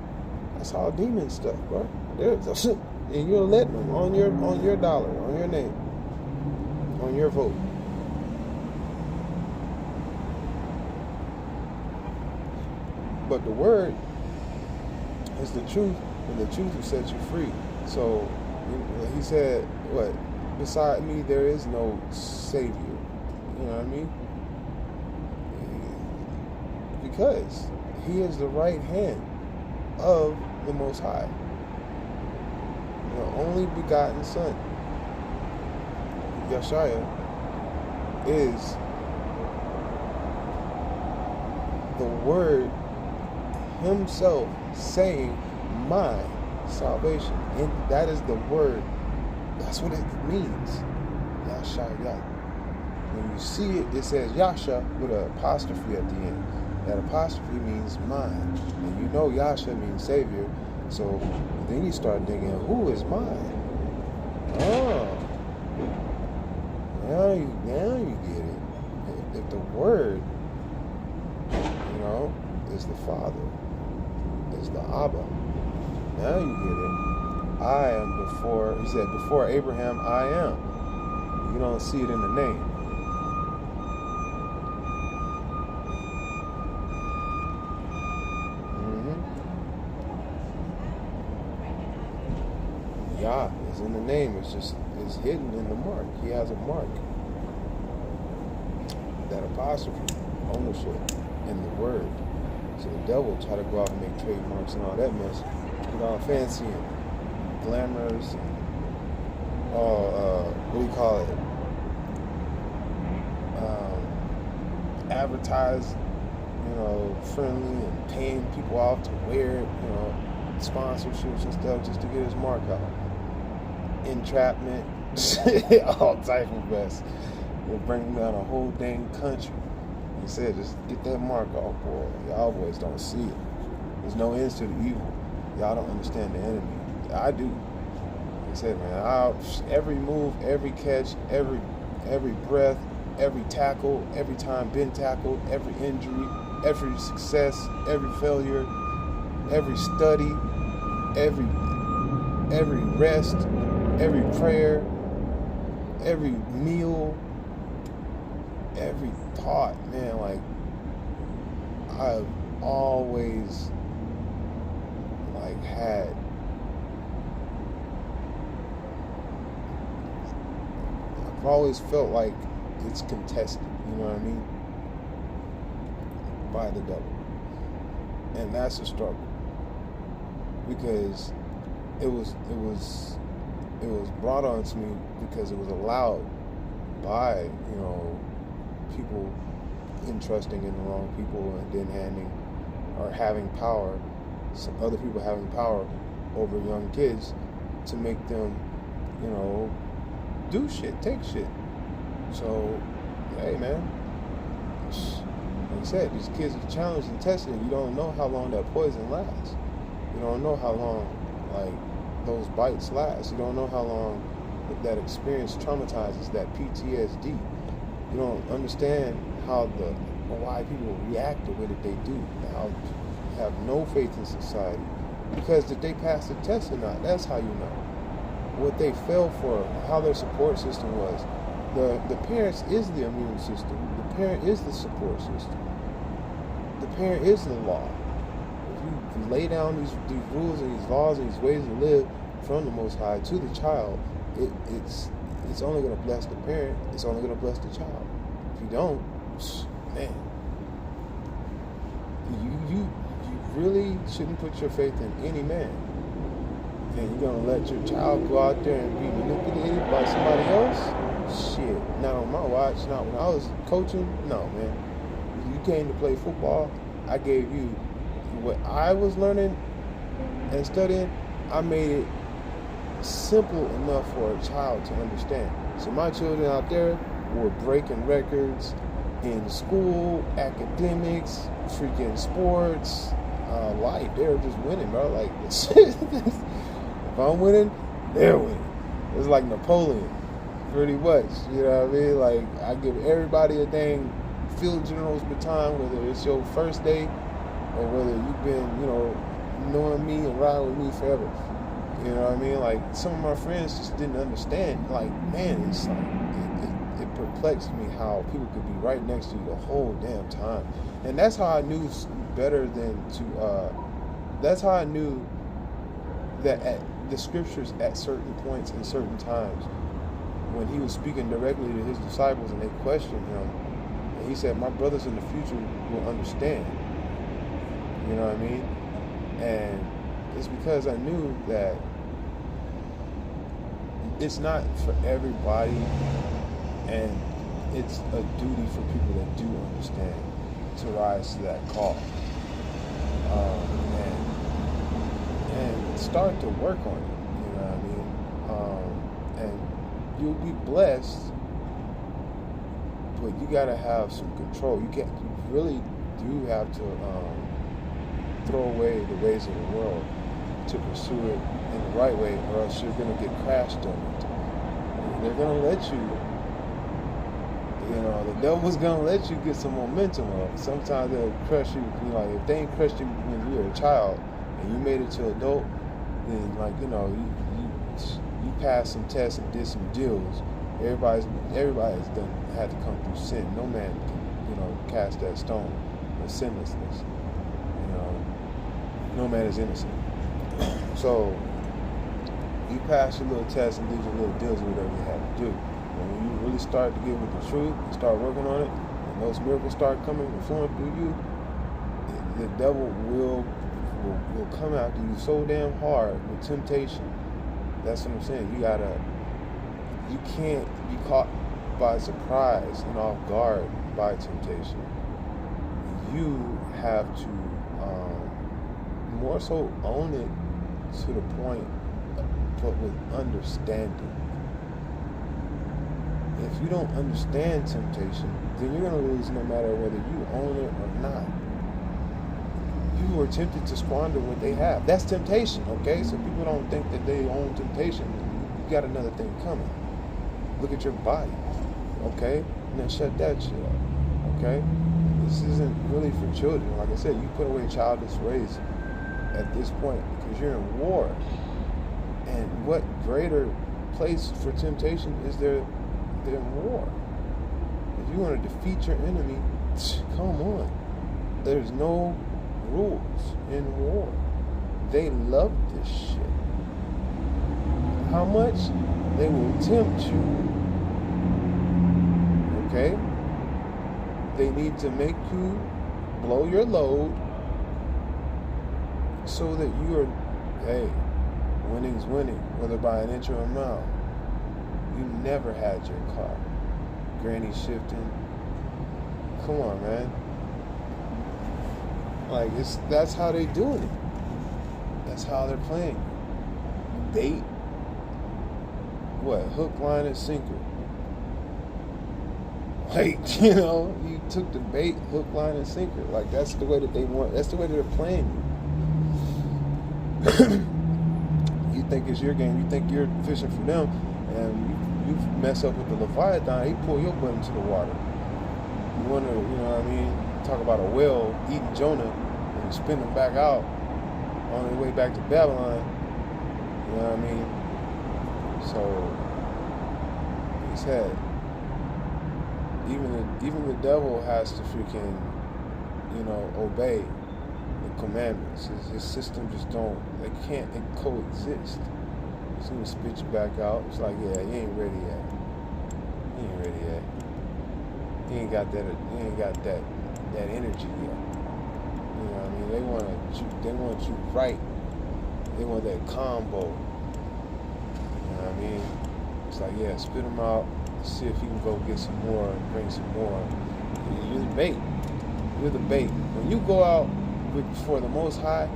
That's all demon stuff, bro. And you'll let them on your dollar, on your name, on your vote. But the word is the truth, and the truth will set you free. So he said, what? Beside me, there is no Savior. You know what I mean? Because he is the right hand of the Most High. The only begotten Son, Yeshua, is the Word himself saying my salvation. And that is the word. That's what it means. Yashaya. When you see it, it says Yasha with an apostrophe at the end. That apostrophe means mine. And you know Yasha means Savior. So then you start thinking, who is mine? Oh. Now you get it. If the word, you know, is the Father, is the Abba. Now you get it. I am before, he said, before Abraham, I am. You don't see it in the name. Yah is in the name. It's hidden in the mark. He has a mark. That apostrophe, ownership, in the word. So the devil try to go out and make trademarks and all that mess. Get all fancy and glamorous and all, what do you call it? Advertise, friendly and paying people off to wear it, sponsorships and stuff just to get his mark out. Entrapment, all type of mess. It'll bring down a whole dang country. He said, just get that mark off, boy. Y'all boys don't see it. There's no ends to the evil. Y'all don't understand the enemy. I do. He said, man, every move, every catch, every breath, every tackle, every time been tackled, every injury, every success, every failure, every study, every rest, every prayer, every meal, every thought, man, like, I've always, like, had I've always felt like it's contested, you know what I mean, by the devil. And that's a struggle, because it was brought on to me because it was allowed by, people entrusting in the wrong people and then handing or having power, some other people having power over young kids to make them, do shit, take shit. So, hey man, like I said, these kids are challenged and tested, and you don't know how long that poison lasts. You don't know how long, like, those bites last. You don't know how long that experience traumatizes, that PTSD. You don't understand why people react the way that they do, and how they have no faith in society. Because did they pass the test or not? That's how you know. What they fell for, how their support system was. The parents is the immune system. The parent is the support system. The parent is the law. If you lay down these rules and these laws and these ways to live from the Most High to the child, it's only going to bless the parent. It's only going to bless the child. If you don't, man, you really shouldn't put your faith in any man. And you're going to let your child go out there and be manipulated by somebody else? Shit, not on my watch. Not when I was coaching. No, man. You came to play football. I gave you what I was learning and studying. I made it simple enough for a child to understand. So my children out there were breaking records in school, academics, freaking sports, life. They were just winning, bro. Like, if I'm winning, they're winning. It's like Napoleon, pretty much. You know what I mean? Like, I give everybody a dang field general's baton, whether it's your first day or whether you've been, knowing me and riding with me forever. You know what I mean? Like, some of my friends just didn't understand. Like, man, it's like, it perplexed me how people could be right next to you the whole damn time. And that's how I knew better than to, that's how I knew that at the scriptures at certain points and certain times, when he was speaking directly to his disciples and they questioned him, and he said, my brothers in the future will understand. You know what I mean? And it's because I knew that it's not for everybody, and it's a duty for people that do understand to rise to that call, and start to work on it. You know what I mean? And you'll be blessed, but you gotta have some control. You really do have to throw away the ways of the world to pursue it in the right way, or else you're going to get crashed on it. They're going to let you, the devil's going to let you get some momentum up. Sometimes they'll crush you, like if they ain't crushed you when you were a child and you made it to adult, then you passed some tests and did some deals. Everybody's done had to come through sin. No man can, cast that stone of sinlessness. No man is innocent. So You passed your little test and did your little deals, whatever you had to do. And when you really start to get with the truth and start working on it, and those miracles start coming and flowing through you, the devil will come after you so damn hard with temptation. That's what I'm saying. You can't be caught by surprise and off guard by temptation. You have to more so own it to the point, but with understanding. If you don't understand temptation, then you're going to lose no matter whether you own it or not. People are tempted to squander what they have. That's temptation, okay? So people don't think that they own temptation. You got another thing coming. Look at your body, okay? And then shut that shit up, okay? This isn't really for children. Like I said, you put away childish ways at this point because you're in war. And what greater place for temptation is there than war? If you want to defeat your enemy, come on. There's no rules in war. They love this shit. How much? They will tempt you. Okay? They need to make you blow your load so that you are, hey, winning's winning, whether by an inch or a mile. You never had your car. Granny shifting. Come on, man. Like, that's how they doing it. That's how they're playing. Bait. What? Hook, line, and sinker. Like, you know, you took the bait, hook, line, and sinker. Like, that's the way that they want. That's the way that they're playing you. You think it's your game. You think you're fishing for them, and you mess up with the Leviathan. He pull your butt into the water. You wonder, you know what I mean? Talk about a whale eating Jonah and spin them back out on their way back to Babylon. You know what I mean? So he said, even the devil has to freaking, you know, obey the commandments. His system just don't. They can't coexist. He's gonna spit you back out. It's like, yeah, you ain't ready yet. You ain't ready yet. You ain't got that. You ain't got that energy yet. You know what I mean? They want you right. They want that combo. You know what I mean? It's like, yeah, spit them out. See if you can go get some more, bring some more. You're the bait. You're the bait. When you go out for the Most High,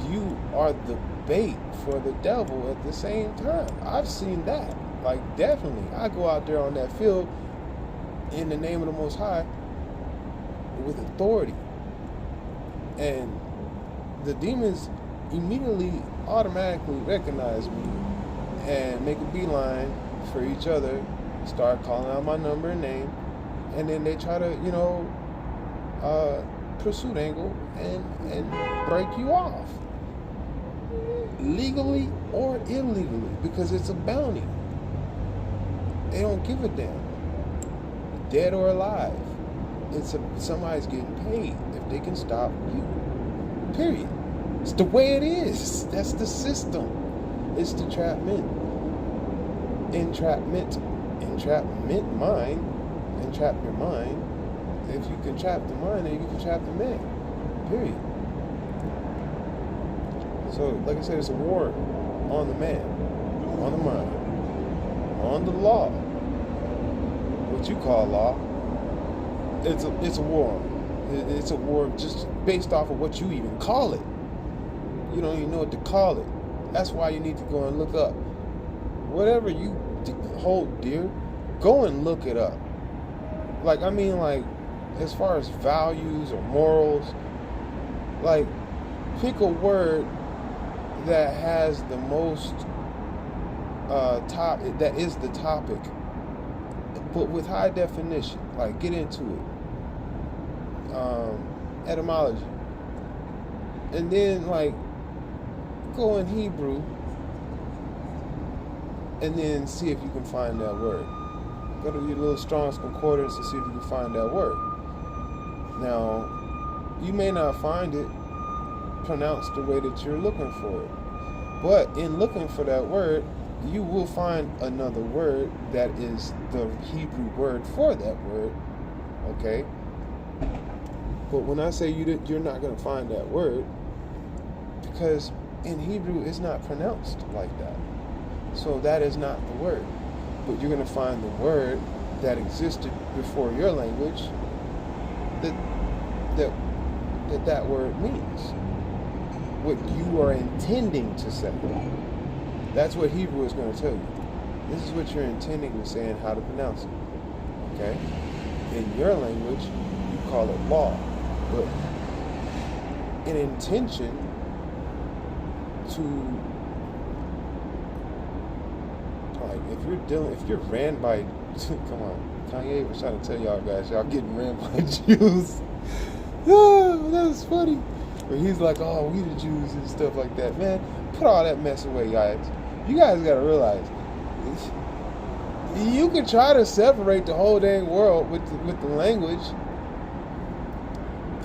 you are the bait for the devil at the same time. I've seen that. Like, definitely. I go out there on that field in the name of the Most High with authority. And the demons immediately, automatically recognize me and make a beeline for each other, start calling out my number and name, and then they try to, you know, pursuit angle and break you off. Legally or illegally, because it's a bounty. They don't give a damn. Dead or alive. Somebody's getting paid if they can stop you. Period. It's the way it is. That's the system. It's the entrapment mind. Entrap your mind. If you can trap the mind, then you can trap the man. Period. So, like I said, it's a war on the man, on the mind, on the law. What you call law, it's a war. It's a war just based off of what you even call it. You don't even know what to call it. That's why you need to go and look up. Whatever you hold dear, go and look it up. Like, I mean, like, as far as values or morals, like, pick a word that has the most that is the topic, but with high definition. Like, get into it. Etymology, and then, like, go in Hebrew and then see if you can find that word. Go to your little Strong's Concordance and see if you can find that word. Now, you may not find it pronounced the way that you're looking for it. But in looking for that word, you will find another word that is the Hebrew word for that word. Okay? But when I say you're not going to find that word, because in Hebrew it's not pronounced like that. So that is not the word. But you're going to find the word that existed before your language that word means. What you are intending to say. That's what Hebrew is going to tell you. This is what you're intending to say and how to pronounce it. Okay? In your language, you call it law. But an intention to, like, if you're ran by, come on, Kanye was trying to tell y'all guys, y'all getting ran by Jews. Oh, that was funny. But he's like, oh, we the Jews and stuff like that. Man, put all that mess away, guys. You guys got to realize, you can try to separate the whole dang world with the language,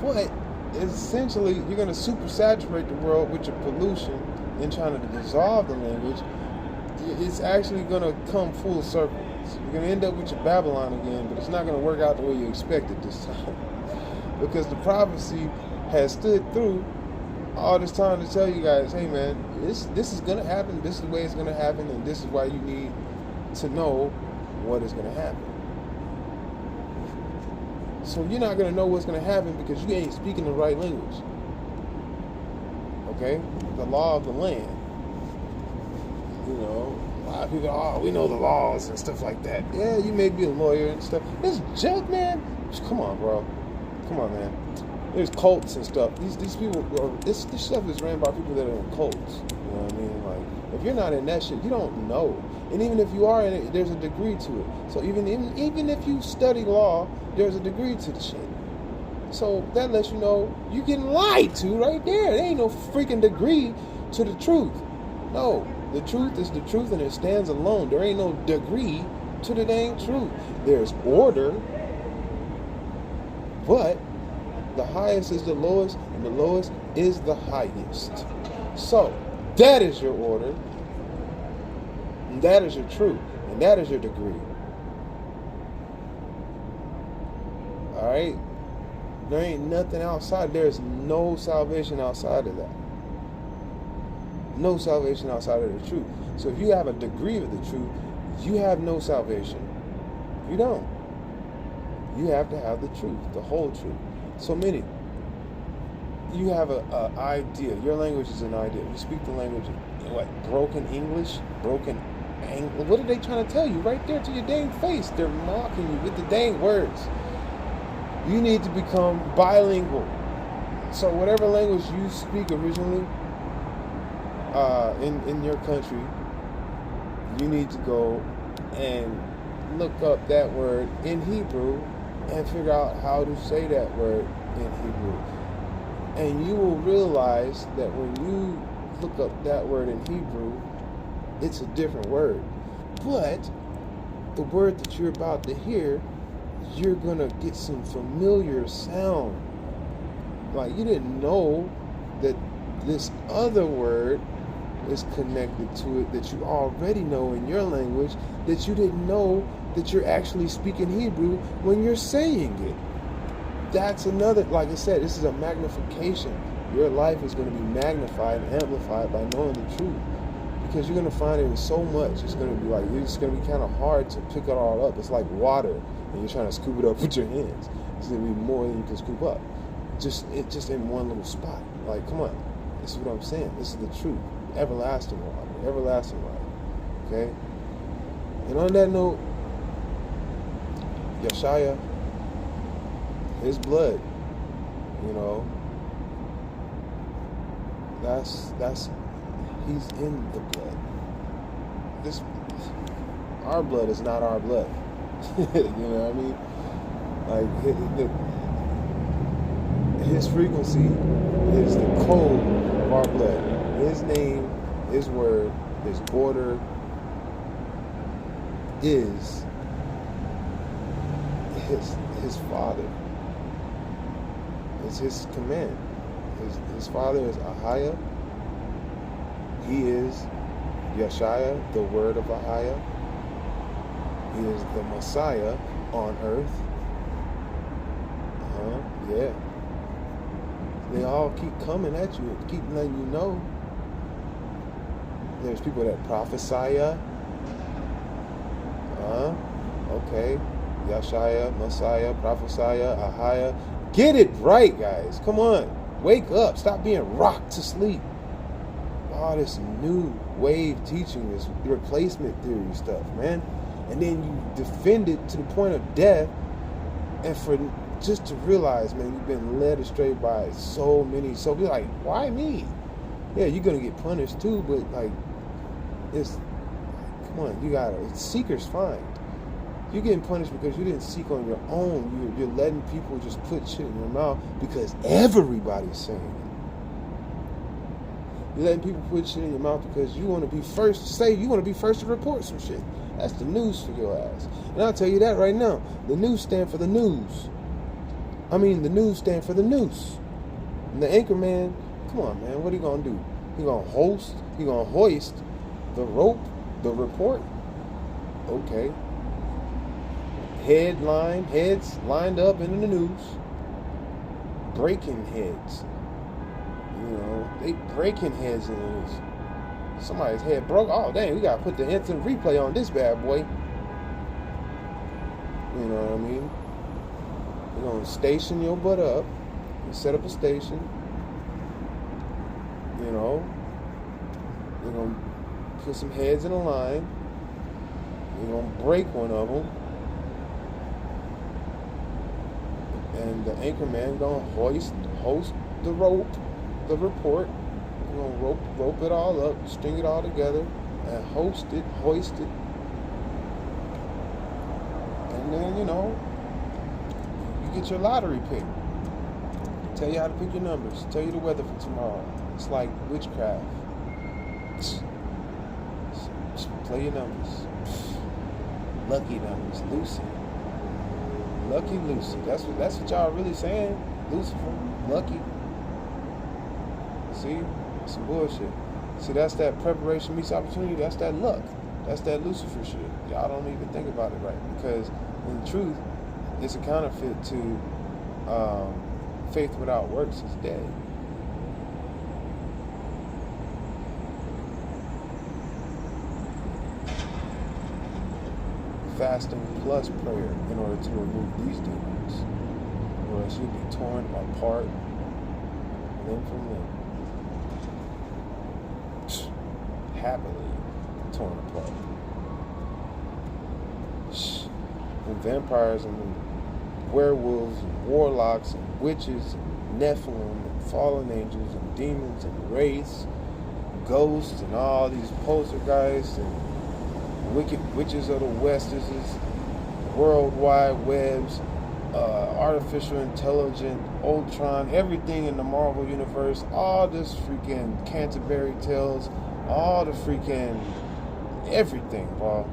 but essentially you're going to super saturate the world with your pollution and trying to dissolve the language. It's actually going to come full circle. You're going to end up with your Babylon again, but it's not going to work out the way you expected this time. Because the prophecy has stood through all this time to tell you guys, hey man, this is going to happen, this is the way it's going to happen, and this is why you need to know what is going to happen. So you're not going to know what's going to happen because you ain't speaking the right language. Okay? The law of the land. You know, a lot of people, oh, we know the laws and stuff like that. Yeah, you may be a lawyer and stuff. This junk, man. Come on, bro. Come on, man. There's cults and stuff. These people, this stuff is ran by people that are in cults. You know what I mean? Like, if you're not in that shit, you don't know. And even if you are in it, there's a degree to it. So even if you study law, there's a degree to the shit. So that lets you know you're getting lied to right there. There ain't no freaking degree to the truth. No, the truth is the truth and it stands alone. There ain't no degree to the dang truth. There's order, but the highest is the lowest, and the lowest is the highest. So, that is your order, and that is your truth, and that is your degree. Alright? There ain't nothing outside. There's no salvation outside of that. No salvation outside of the truth. So if you have a degree of the truth, you have no salvation. You don't. You have to have the truth, the whole truth. So many. You have an idea. Your language is an idea. You speak the language of what? Broken English? Broken English? What are they trying to tell you right there to your dang face? They're mocking you with the dang words. You need to become bilingual. So whatever language you speak originally in your country, you need to go and look up that word in Hebrew and figure out how to say that word in Hebrew. And you will realize that when you look up that word in Hebrew, it's a different word. But the word that you're about to hear, you're going to get some familiar sound. Like you didn't know that this other word is connected to it that you already know in your language, that you didn't know that you're actually speaking Hebrew when you're saying it. That's another, like I said, this is a magnification. Your life is going to be magnified and amplified by knowing the truth. Because you're going to find it in so much. It's going to be like, it's going to be kind of hard to pick it all up. It's like water, and you're trying to scoop it up with your hands. It's going to be more than you can scoop up. Just in one little spot. Like, come on. This is what I'm saying. This is the truth. Everlasting water. Everlasting life. Okay? And on that note, Yeshaya, his blood, you know, that's he's in the blood. Our blood is not our blood. You know what I mean? Like his frequency is the code of our blood. His name, his word, his order is his father. It's his command. His father is Ahia, He is Yeshua, the word of Ahia. He is the Messiah on earth. Yeah. They all keep coming at you, keep letting you know. There's people that prophesy. Okay. Yeshua, Messiah, prophesy, Ahia. Get it right, guys. Come on. Wake up. Stop being rocked to sleep. All this new wave teaching, this replacement theory stuff, man. And then you defend it to the point of death, and for just to realize, man, you've been led astray by so many. So be like, why me? Yeah, you're gonna get punished too, but like, it's, come on, you gotta, seekers find. You're getting punished because you didn't seek on your own. You're letting people just put shit in your mouth because everybody's saying it. You're letting people put shit in your mouth because you want to be first to say, you want to be first to report some shit. That's the news for your ass. And I'll tell you that right now. The news stand for the news. The news stand for the noose. And the anchor man, come on, man, what he gonna do? He gonna hoist the rope, the report? Okay. Heads lined up in the news. Breaking heads. They breaking heads in the news. Somebody's head broke. Oh, dang, we gotta put the instant replay on this bad boy. You know what I mean? You're gonna station your butt up. You set up a station. You're gonna put some heads in a line. You're gonna break one of them. And the anchor man gonna hoist the rope, the report. You're gonna rope it all up, string it all together, and hoist it. And then, you get your lottery pick. Tell you how to pick your numbers. Tell you the weather for tomorrow. It's like witchcraft. Just play your numbers. Lucky numbers. Lucky Lucy. That's what y'all really saying. Lucifer. Lucky. See? Some bullshit. See, that's that preparation meets opportunity. That's that luck. That's that Lucifer shit. Y'all don't even think about it right. Because in truth, it's a counterfeit to faith without works is dead. Fasting plus prayer in order to remove these demons, or else you'll be torn apart limb from limb. Happily torn apart. And vampires and werewolves and warlocks and witches and Nephilim and fallen angels and demons and wraiths, ghosts and all these poltergeists and wicked witches of the West. This is World Wide Webs, artificial intelligence, Ultron, everything in the Marvel universe, all this freaking Canterbury Tales, all the freaking everything, bro.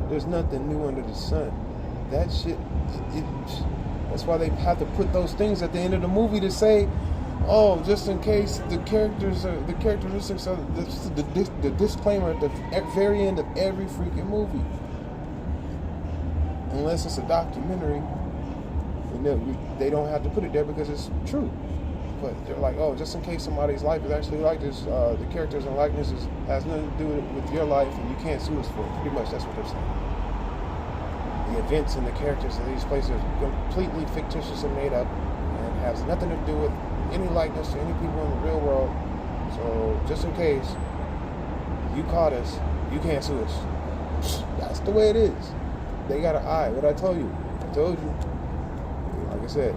There's nothing new under the sun. That shit, that's why they have to put those things at the end of the movie to say, oh, just in case the characteristics are the disclaimer at the very end of every freaking movie. Unless it's a documentary, they don't have to put it there because it's true. But they're like, oh, just in case somebody's life is actually like this, the characters and likenesses has nothing to do with your life, and you can't sue us for it. Pretty much, that's what they're saying. The events and the characters of these places are completely fictitious and made up, and has nothing to do with any likeness to any people in the real world. So just in case you caught us, you can't sue us. That's the way it is. They got an eye. What I told you. I told you. Like I said,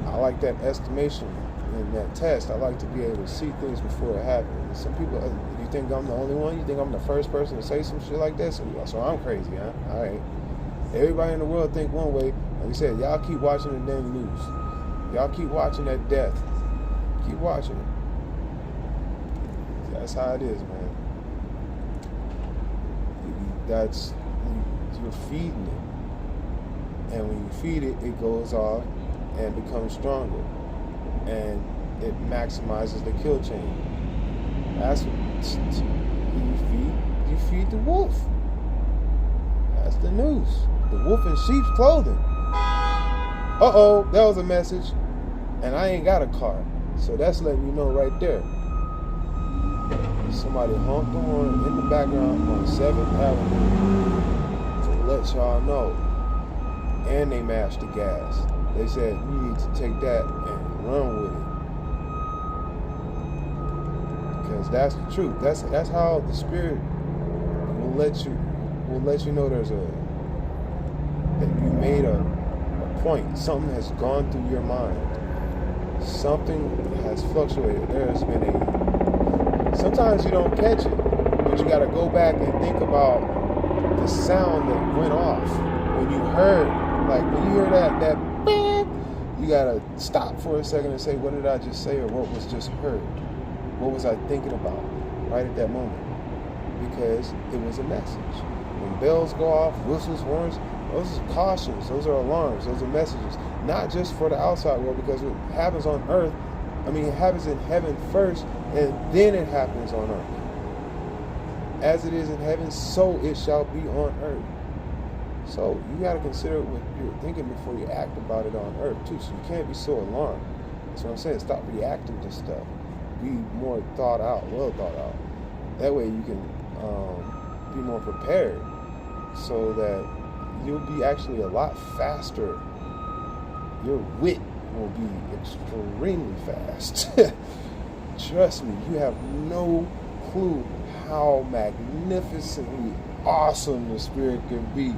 I like that estimation and that test. I like to be able to see things before it happens. Some people, you think I'm the only one? You think I'm the first person to say some shit like this? So I'm crazy, huh? All right. Everybody in the world think one way. Like I said, y'all keep watching the damn news. Y'all keep watching that death. Keep watching it. That's how it is, man. You're feeding it. And when you feed it, it goes off and becomes stronger. And it maximizes the kill chain. That's what you feed the wolf. That's the news. The wolf in sheep's clothing. Uh-oh, that was a message. And I ain't got a car. So that's letting you know right there. Somebody honked the horn in the background on 7th Avenue to let y'all know. And they mashed the gas. They said, you need to take that and run with it. Because that's the truth. That's how the Spirit will let you know that you made a point. Something has gone through your mind. Something has fluctuated. There's been sometimes you don't catch it, but you got to go back and think about the sound that went off when you heard, like when you hear that you got to stop for a second and say, what did I just say, or what was just heard? What was I thinking about right at that moment? Because it was a message. When bells go off, whistles, horns, those are cautions, those are alarms, those are messages. Not just for the outside world, because it happens on earth. It happens in heaven first, and then it happens on earth. As it is in heaven, so it shall be on earth. So you got to consider what you're thinking before you act about it on earth too. So you can't be so alarmed. That's what I'm saying. Stop reacting to stuff. Be more well thought out. That way you can be more prepared, so that you'll be actually a lot faster. Your wit will be extremely fast. Trust me, you have no clue how magnificently awesome the Spirit can be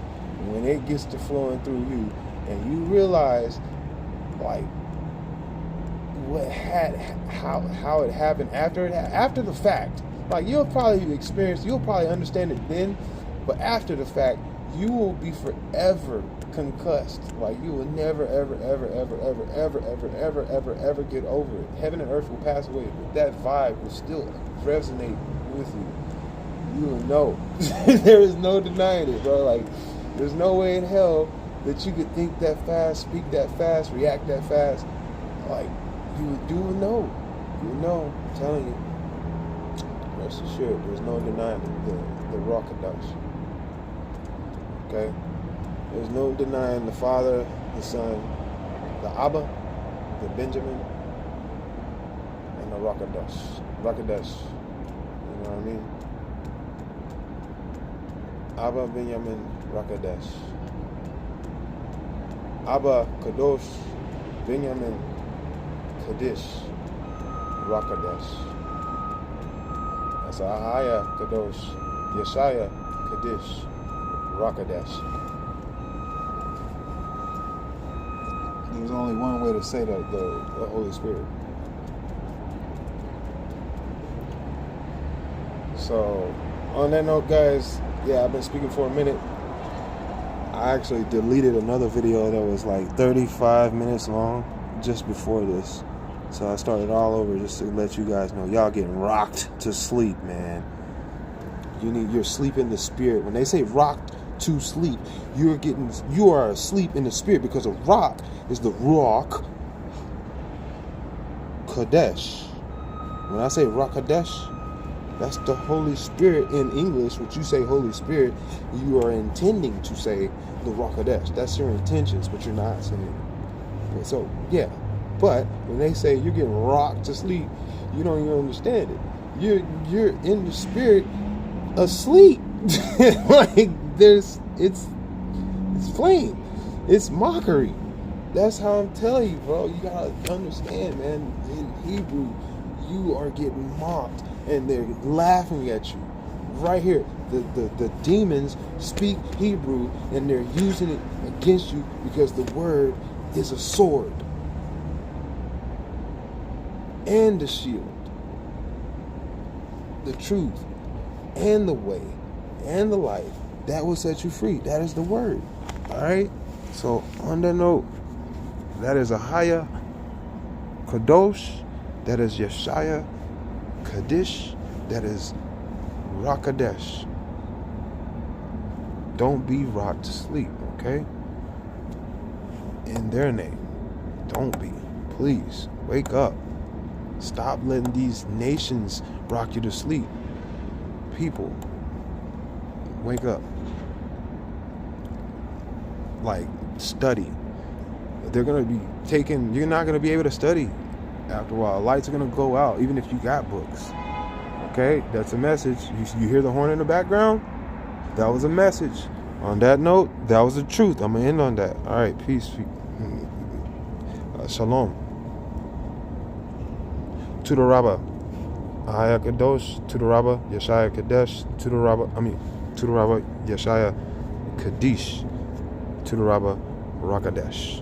when it gets to flowing through you, and you realize like how it happened after the fact. Like you'll probably understand it then, but after the fact, you will be forever concussed. Like you will never, ever get over it. Heaven and earth will pass away, but that vibe will still resonate with you. You will know. There is no denying it, bro. Like there's no way in hell that you could think that fast, speak that fast, react that fast. Like you will know. You will know. I'm telling you. Rest assured, there's no denying the Ruach HaKodesh. Okay? There's no denying the Father, the Son, the Abba, the Benjamin, and the Ruach HaKodesh. You know what I mean? Abba, Benjamin, Ruach HaKodesh. Abba, Kadosh, Benjamin, Kaddish, Ruach HaKodesh. That's Ahaya, Kadosh, Yeshaya, Kaddish, Ruach HaKodesh. There's only one way to say the Holy Spirit. So, on that note, guys, yeah, I've been speaking for a minute. I actually deleted another video that was like 35 minutes long just before this. So I started all over just to let you guys know, y'all getting rocked to sleep, man. You're asleep in the Spirit. When they say rocked to sleep, you are asleep in the Spirit, because a rock is the Ruach Kodesh. When I say Ruach Kodesh, that's the Holy Spirit in English. When you say Holy Spirit, you are intending to say the Ruach Kodesh. That's your intentions, but you're not saying it. So, yeah. But when they say you're getting rocked to sleep, you don't even understand it. You're in the Spirit asleep. Like it's plain. It's mockery. That's how I'm telling you, bro. You gotta understand, man. In Hebrew, you are getting mocked, and they're laughing at you. Right here, the demons speak Hebrew, and they're using it against you because the word is a sword and the shield, the truth and the way and the life that will set you free. That is the word. All right. So on that note, that is Ahaya, Kadosh, that is Yeshaya, Kaddish, that is Ruach HaKodesh. Don't be rocked to sleep, okay? In their name, don't be. Please, wake up. Stop letting these nations rock you to sleep. People, wake up. Like, study. They're going to be taking, you're not going to be able to study after a while. Lights are going to go out, even if you got books. Okay, that's a message. You hear the horn in the background? That was a message. On that note, that was the truth. I'm going to end on that. All right, peace. Shalom. Tuda Rabba. Ahaya Kadosh. Tuda Rabba. Yeshaya Kadesh. Tuda Rabba Yeshaya Kadish. Tuda Rabba Rakadesh.